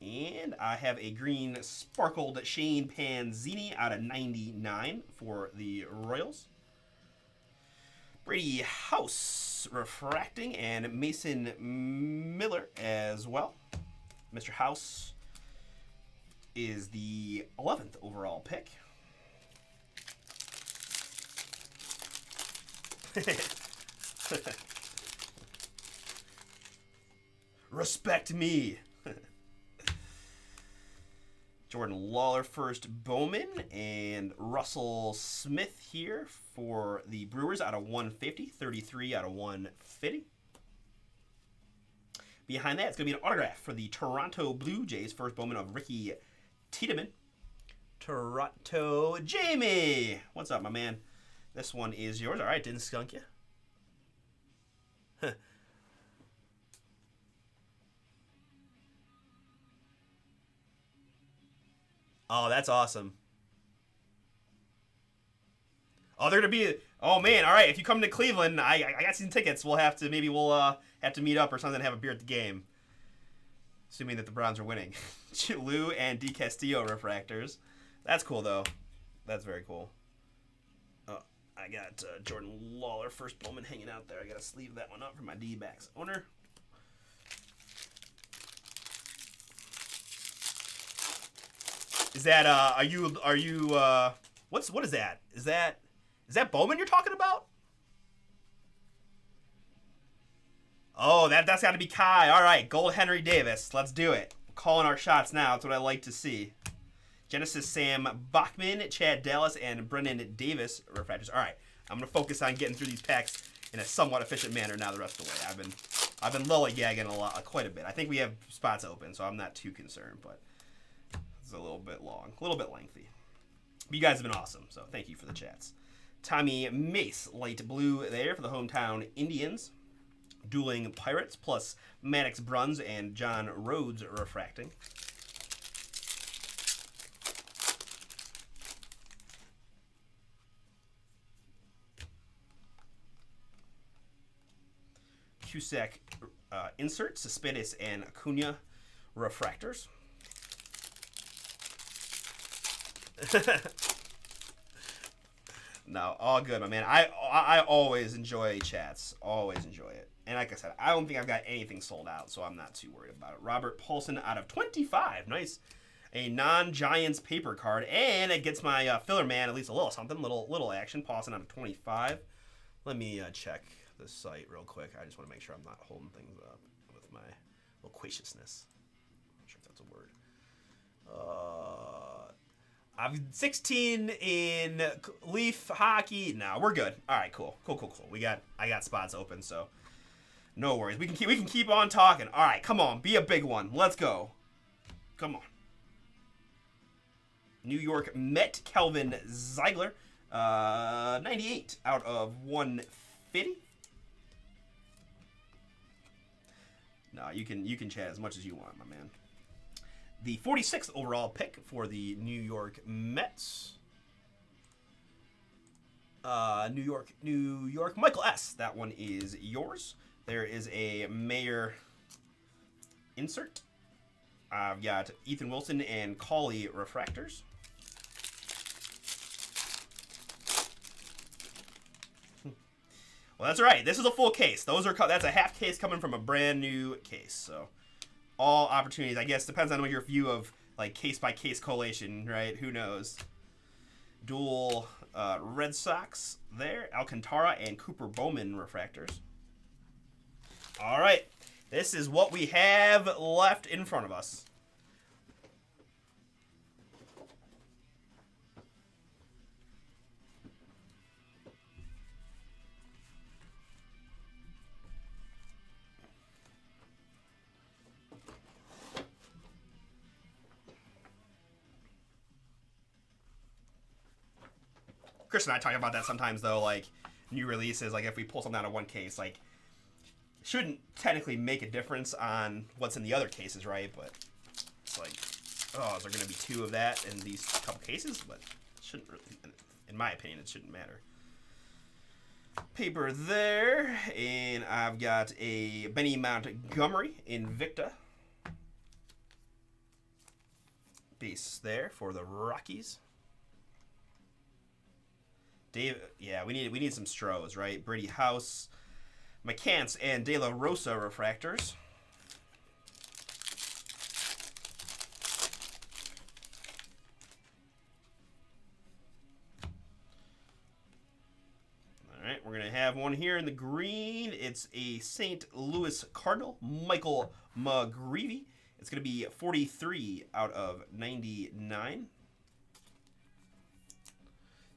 And I have a green sparkled Shane Panzini out of 99 for the Royals. Brady House refracting, and Mason Miller as well. Mr. House is the 11th overall pick. Respect me. Jordan Lawler first Bowman, and Russell Smith here for the Brewers out of 150, 33 out of 150. Behind that, it's going to be an autograph for the Toronto Blue Jays, first Bowman of Ricky Tiedemann. Toronto Jamie. What's up, my man? This one is yours. All right, didn't skunk you. Oh, that's awesome. Oh, they're gonna be. Oh man, all right. If you come to Cleveland, I got some tickets. We'll have to have to meet up or something and have a beer at the game. Assuming that the Browns are winning. Lou and D Castillo refractors. That's cool though. That's very cool. Oh, I got Jordan Lawler first Bowman hanging out there. I gotta sleeve that one up for my D-backs owner. Is that are you What is that? Is that Bowman you're talking about? Oh, that's got to be Kai. All right, Gold Henry Davis. Let's do it. We're calling our shots now. That's what I like to see. Genesis Sam Bachman, Chad Dallas, and Brendan Davis refractors. All right, I'm gonna focus on getting through these packs in a somewhat efficient manner now the rest of the way. I've been lollygagging quite a bit. I think we have spots open, so I'm not too concerned, but it's a little bit long, a little bit lengthy. But you guys have been awesome, so thank you for the chats. Tommy Mace, light blue there for the hometown Indians. Dueling Pirates plus Maddox Bruns and John Rhodes refracting. Cusack insert, Cespedes and Acuna refractors. No, all good, my man. I always enjoy chats. Always enjoy it. And like I said, I don't think I've got anything sold out, so I'm not too worried about it. Robert Paulson out of 25. Nice. A non-Giants paper card. And it gets my filler man at least a little something. Little action. Paulson out of 25. Let me check the site real quick. I just want to make sure I'm not holding things up with my loquaciousness. I'm not sure if that's a word. I'm 16 in Leaf hockey. No, we're good. All right, cool. I got spots open, so no worries. We can keep on talking. All right, come on, be a big one. Let's go. Come on. New York Met Kelvin Ziegler, 98 out of 150. No, you can chat as much as you want, my man. The 46th overall pick for the New York Mets. New York, Michael S. That one is yours. There is a Mayor insert. I've got Ethan Wilson and Cauley refractors. Well, that's right. This is a full case. That's a half case coming from a brand new case. So all opportunities, I guess, depends on your view of like case by case collation, right? Who knows? Dual Red Sox there, Alcantara and Cooper Bowman refractors. All right, this is what we have left in front of us. Chris and I talk about that sometimes, though, like new releases, like if we pull something out of one case, like it shouldn't technically make a difference on what's in the other cases, right? But it's like, oh, is there going to be two of that in these couple cases? But it shouldn't really, in my opinion, it shouldn't matter. Paper there, and I've got a Benny Montgomery Invicta base there for the Rockies. Dave, yeah, we need some Stros, right? Brady House, McCants, and De La Rosa refractors. All right, we're going to have one here in the green. It's a St. Louis Cardinal, Michael McGreevy. It's going to be 43 out of 99.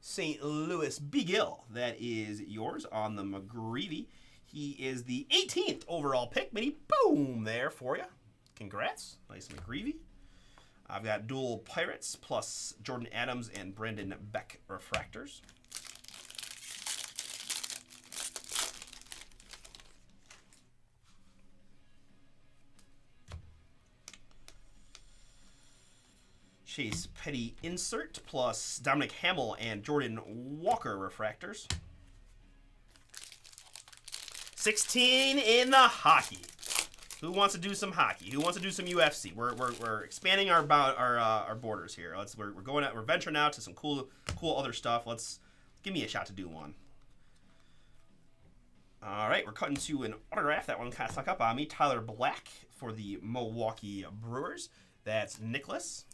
St. Louis Beagle, that is yours on the McGreevy. He is the 18th overall pick. Mini boom there for you. Congrats. Nice McGreevy. I've got dual Pirates plus Jordan Adams and Brandon Beck refractors. Chase Petty insert plus Dominic Hamill and Jordan Walker refractors. 16 in the hockey. Who wants to do some hockey? Who wants to do some UFC? We're expanding our borders here. We're venturing out to some cool other stuff. Give me a shot to do one. All right, we're cutting to an autograph. That one kind of snuck up on me. Tyler Black for the Milwaukee Brewers. That's Nicholas.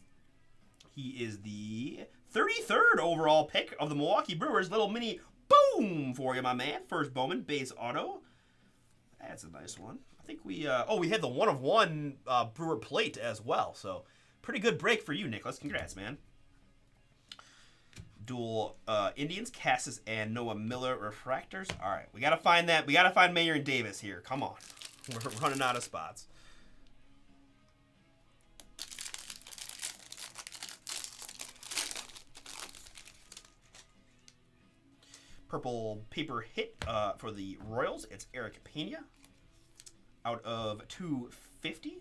He is the 33rd overall pick of the Milwaukee Brewers. Little mini boom for you, my man. First Bowman base auto. That's a nice one. I think we we had the 1/1 Brewer plate as well. So pretty good break for you, Nicholas. Congrats, man. Dual Indians, Cassis and Noah Miller refractors. All right, we gotta find that. We gotta find Mayer and Davis here. Come on, we're running out of spots. Purple paper hit for the Royals. It's Eric Pena out of 250.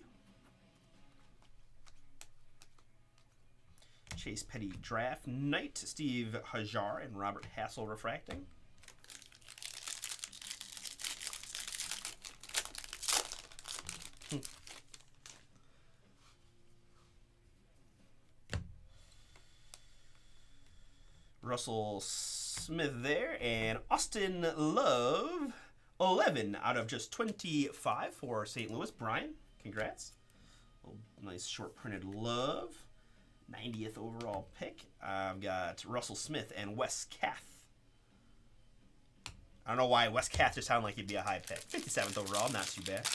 Chase Petty draft night. Steve Hajar and Robert Hassel refracting. Russell Smith there, and Austin Love, 11 out of just 25 for St. Louis. Brian, congrats. Nice short printed Love. 90th overall pick. I've got Russell Smith and Wes Kath. I don't know why Wes Kath just sounded like he'd be a high pick. 57th overall, not too bad.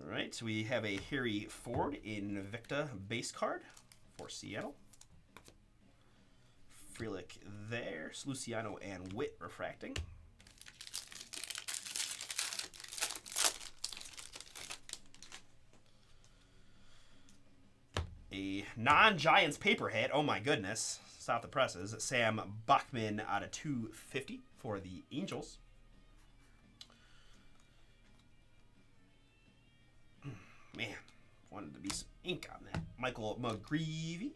All right, so we have a Harry Ford Invicta base card for Seattle. Frelick there. Luciano and Witt refracting. A non-Giants paper hit. Oh my goodness. Stop the presses. Sam Bachman out of 250 for the Angels. Man, wanted to be some ink on that. Michael McGreevy.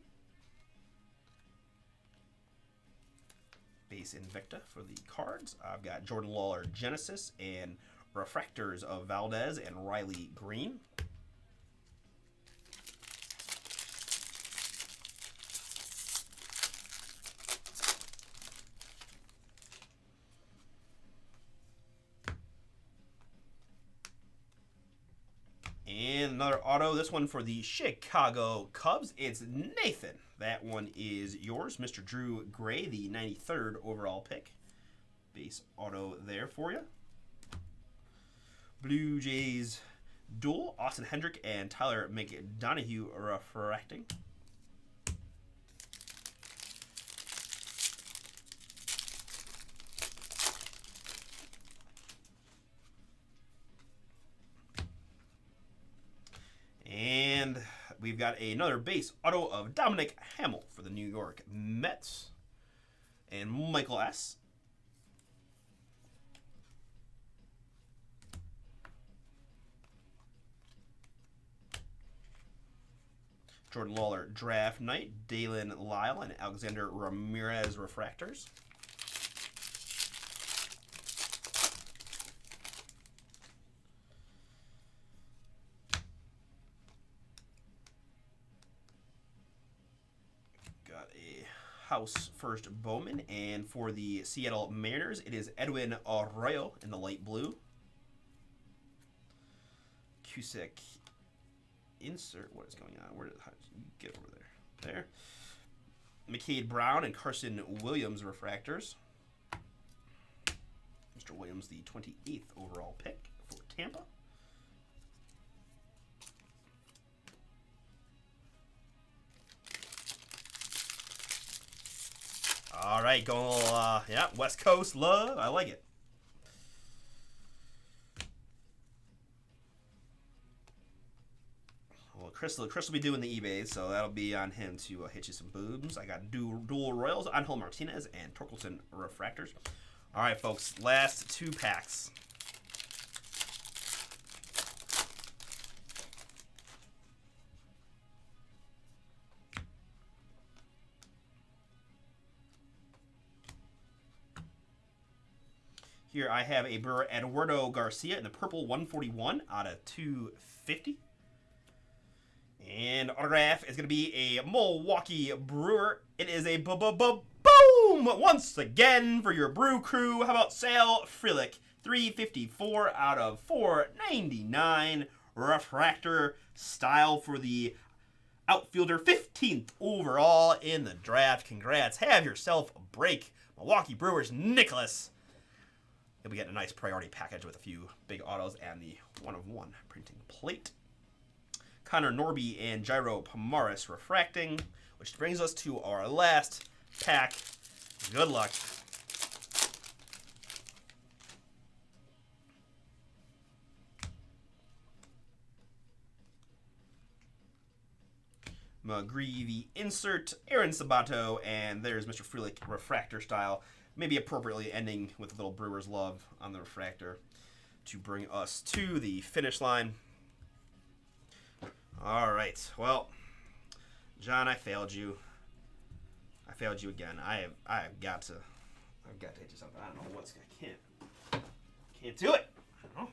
Base Invicta for the Cards. I've got Jordan Lawler Genesis and refractors of Valdez and Riley Green. And another auto, this one for the Chicago Cubs. It's Nathan. That one is yours, Mr. Drew Gray, the 93rd overall pick. Base auto there for you. Blue Jays duel, Austin Hendrick and Tyler McDonough refracting. And we've got another base auto of Dominic Hamill for the New York Mets. And Michael S. Jordan Lawler draft night. Dalen Lyle and Alexander Ramirez refractors. House first Bowman, and for the Seattle Mariners, it is Edwin Arroyo in the light blue. Cusick insert. What is going on? Where did you get over there? There. McCade Brown and Carson Williams refractors. Mr. Williams, the 28th overall pick for Tampa. All right, going a little, yeah, West Coast love. I like it. Well, Chris will be doing the eBay, so that'll be on him to hit you some boobs. I got dual Royals, Angel Martinez, and Torkelson refractors. All right, folks, last two packs. Here I have a Brewer Eduardo Garcia in the purple 141 out of 250. And autograph is going to be a Milwaukee Brewer. It is a boom once again for your Brew Crew. How about Sal Frelick 354 out of 499. Refractor style for the outfielder, 15th overall in the draft. Congrats. Have yourself a break. Milwaukee Brewers, Nicholas. You'll be getting a nice priority package with a few big autos and the 1/1 printing plate. Connor Norby and Gyro Pomaris refracting, which brings us to our last pack. Good luck. McGreevy insert, Aaron Sabato, and there's Mr. Frelick refractor style. Maybe appropriately ending with a little Brewers love on the refractor to bring us to the finish line. All right, well, John, I failed you. I failed you again. I've got to hit you something. I don't know what's I can't do it. I don't know.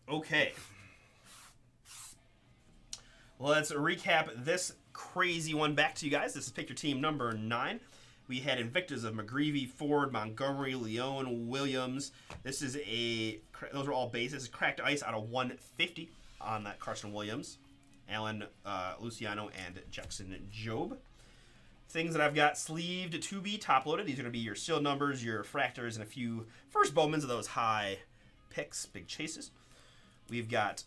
Okay. Let's recap this crazy one back to you guys. This is Pick Your Team number 9. We had Invictus of McGreevy, Ford, Montgomery, Leone, Williams. Those are all bases. Cracked ice out of 150 on that Carson Williams, Allen, Luciano, and Jackson Job. Things that I've got sleeved to be top loaded. These are going to be your seal numbers, your refractors, and a few first Bowmans of those high picks, big chases. We've got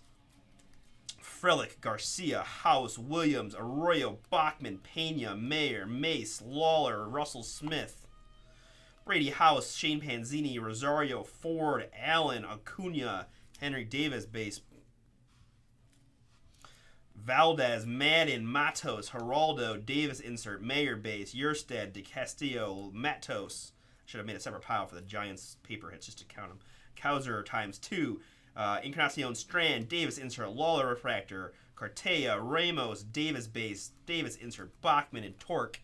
Frelick, Garcia, House, Williams, Arroyo, Bachman, Pena, Mayer, Mace, Lawler, Russell Smith, Brady House, Shane Panzini, Rosario, Ford, Allen, Acuna, Henry Davis base, Valdez, Madden, Matos, Geraldo, Davis insert, Mayer base, Yerstead, DeCastillo, Matos. Should have made a separate pile for the Giants paper hits just to count them. Kauser times 2. Encarnacion, Strand, Davis insert, Lawler refractor, Cartea, Ramos, Davis base, Davis insert, Bachman, and Torque.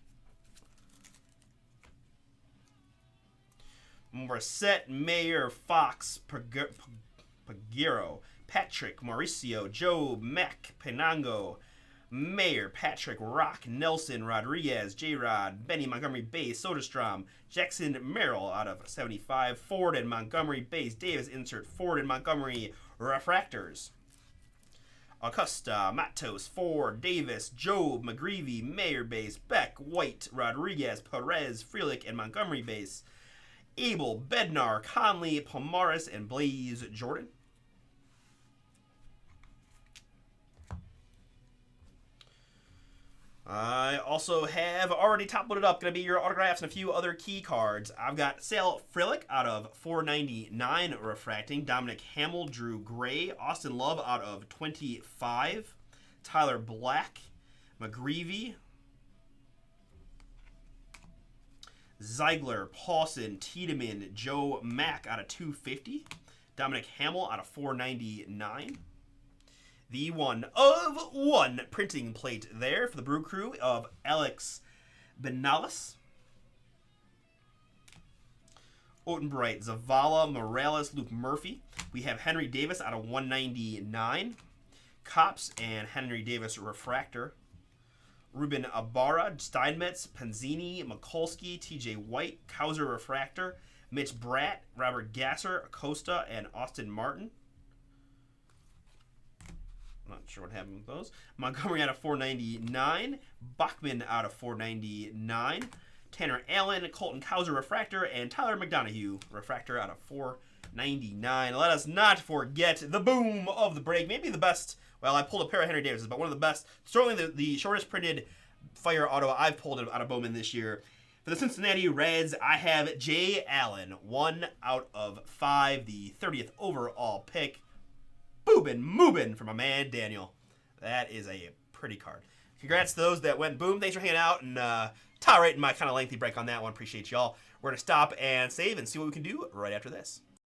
Morissette, Mayer, Fox, Pagiro, Patrick, Mauricio, Job, Mack, Penango, Mayer, Patrick, Rock, Nelson, Rodriguez, J-Rod, Benny, Montgomery base, Soderstrom, Jackson Merrill out of 75, Ford and Montgomery base, Davis insert, Ford and Montgomery refractors. Acosta, Matos, Ford, Davis, Job, McGreevy, Mayer base, Beck, White, Rodriguez, Perez, Frelick, and Montgomery base, Abel, Bednar, Conley, Pomaris, and Blaze Jordan. I also have already top loaded up, going to be your autographs and a few other key cards. I've got Sale Frelick out of 499 refracting, Dominic Hamill, Drew Gray, Austin Love out of 25, Tyler Black, McGreevy, Ziegler, Paulson, Tiedemann, Joe Mack out of 250, Dominic Hamill out of 499. The 1/1 printing plate there for the Brew Crew of Alex Benalis. Otenbright, Zavala, Morales, Luke Murphy. We have Henry Davis out of 199. Cops and Henry Davis refractor. Ruben Ibarra, Steinmetz, Panzini, Mikulski, TJ White, Kauser refractor. Mitch Bratt, Robert Gasser, Acosta, and Austin Martin. Not sure what happened with those. Montgomery out of 499. Bachman out of 499. Tanner Allen, Colton Kauser refractor, and Tyler McDonough refractor out of 499. Let us not forget the boom of the break. Maybe the best. Well, I pulled a pair of Henry Davises, but one of the best. Certainly the shortest printed fire auto I've pulled out of Bowman this year. For the Cincinnati Reds, I have Jay Allen, 1 out of 5, the 30th overall pick. Boobin' Moobin' for my man Daniel. That is a pretty card. Congrats to those that went boom. Thanks for hanging out and tolerating my kind of lengthy break on that one. Appreciate y'all. We're going to stop and save and see what we can do right after this.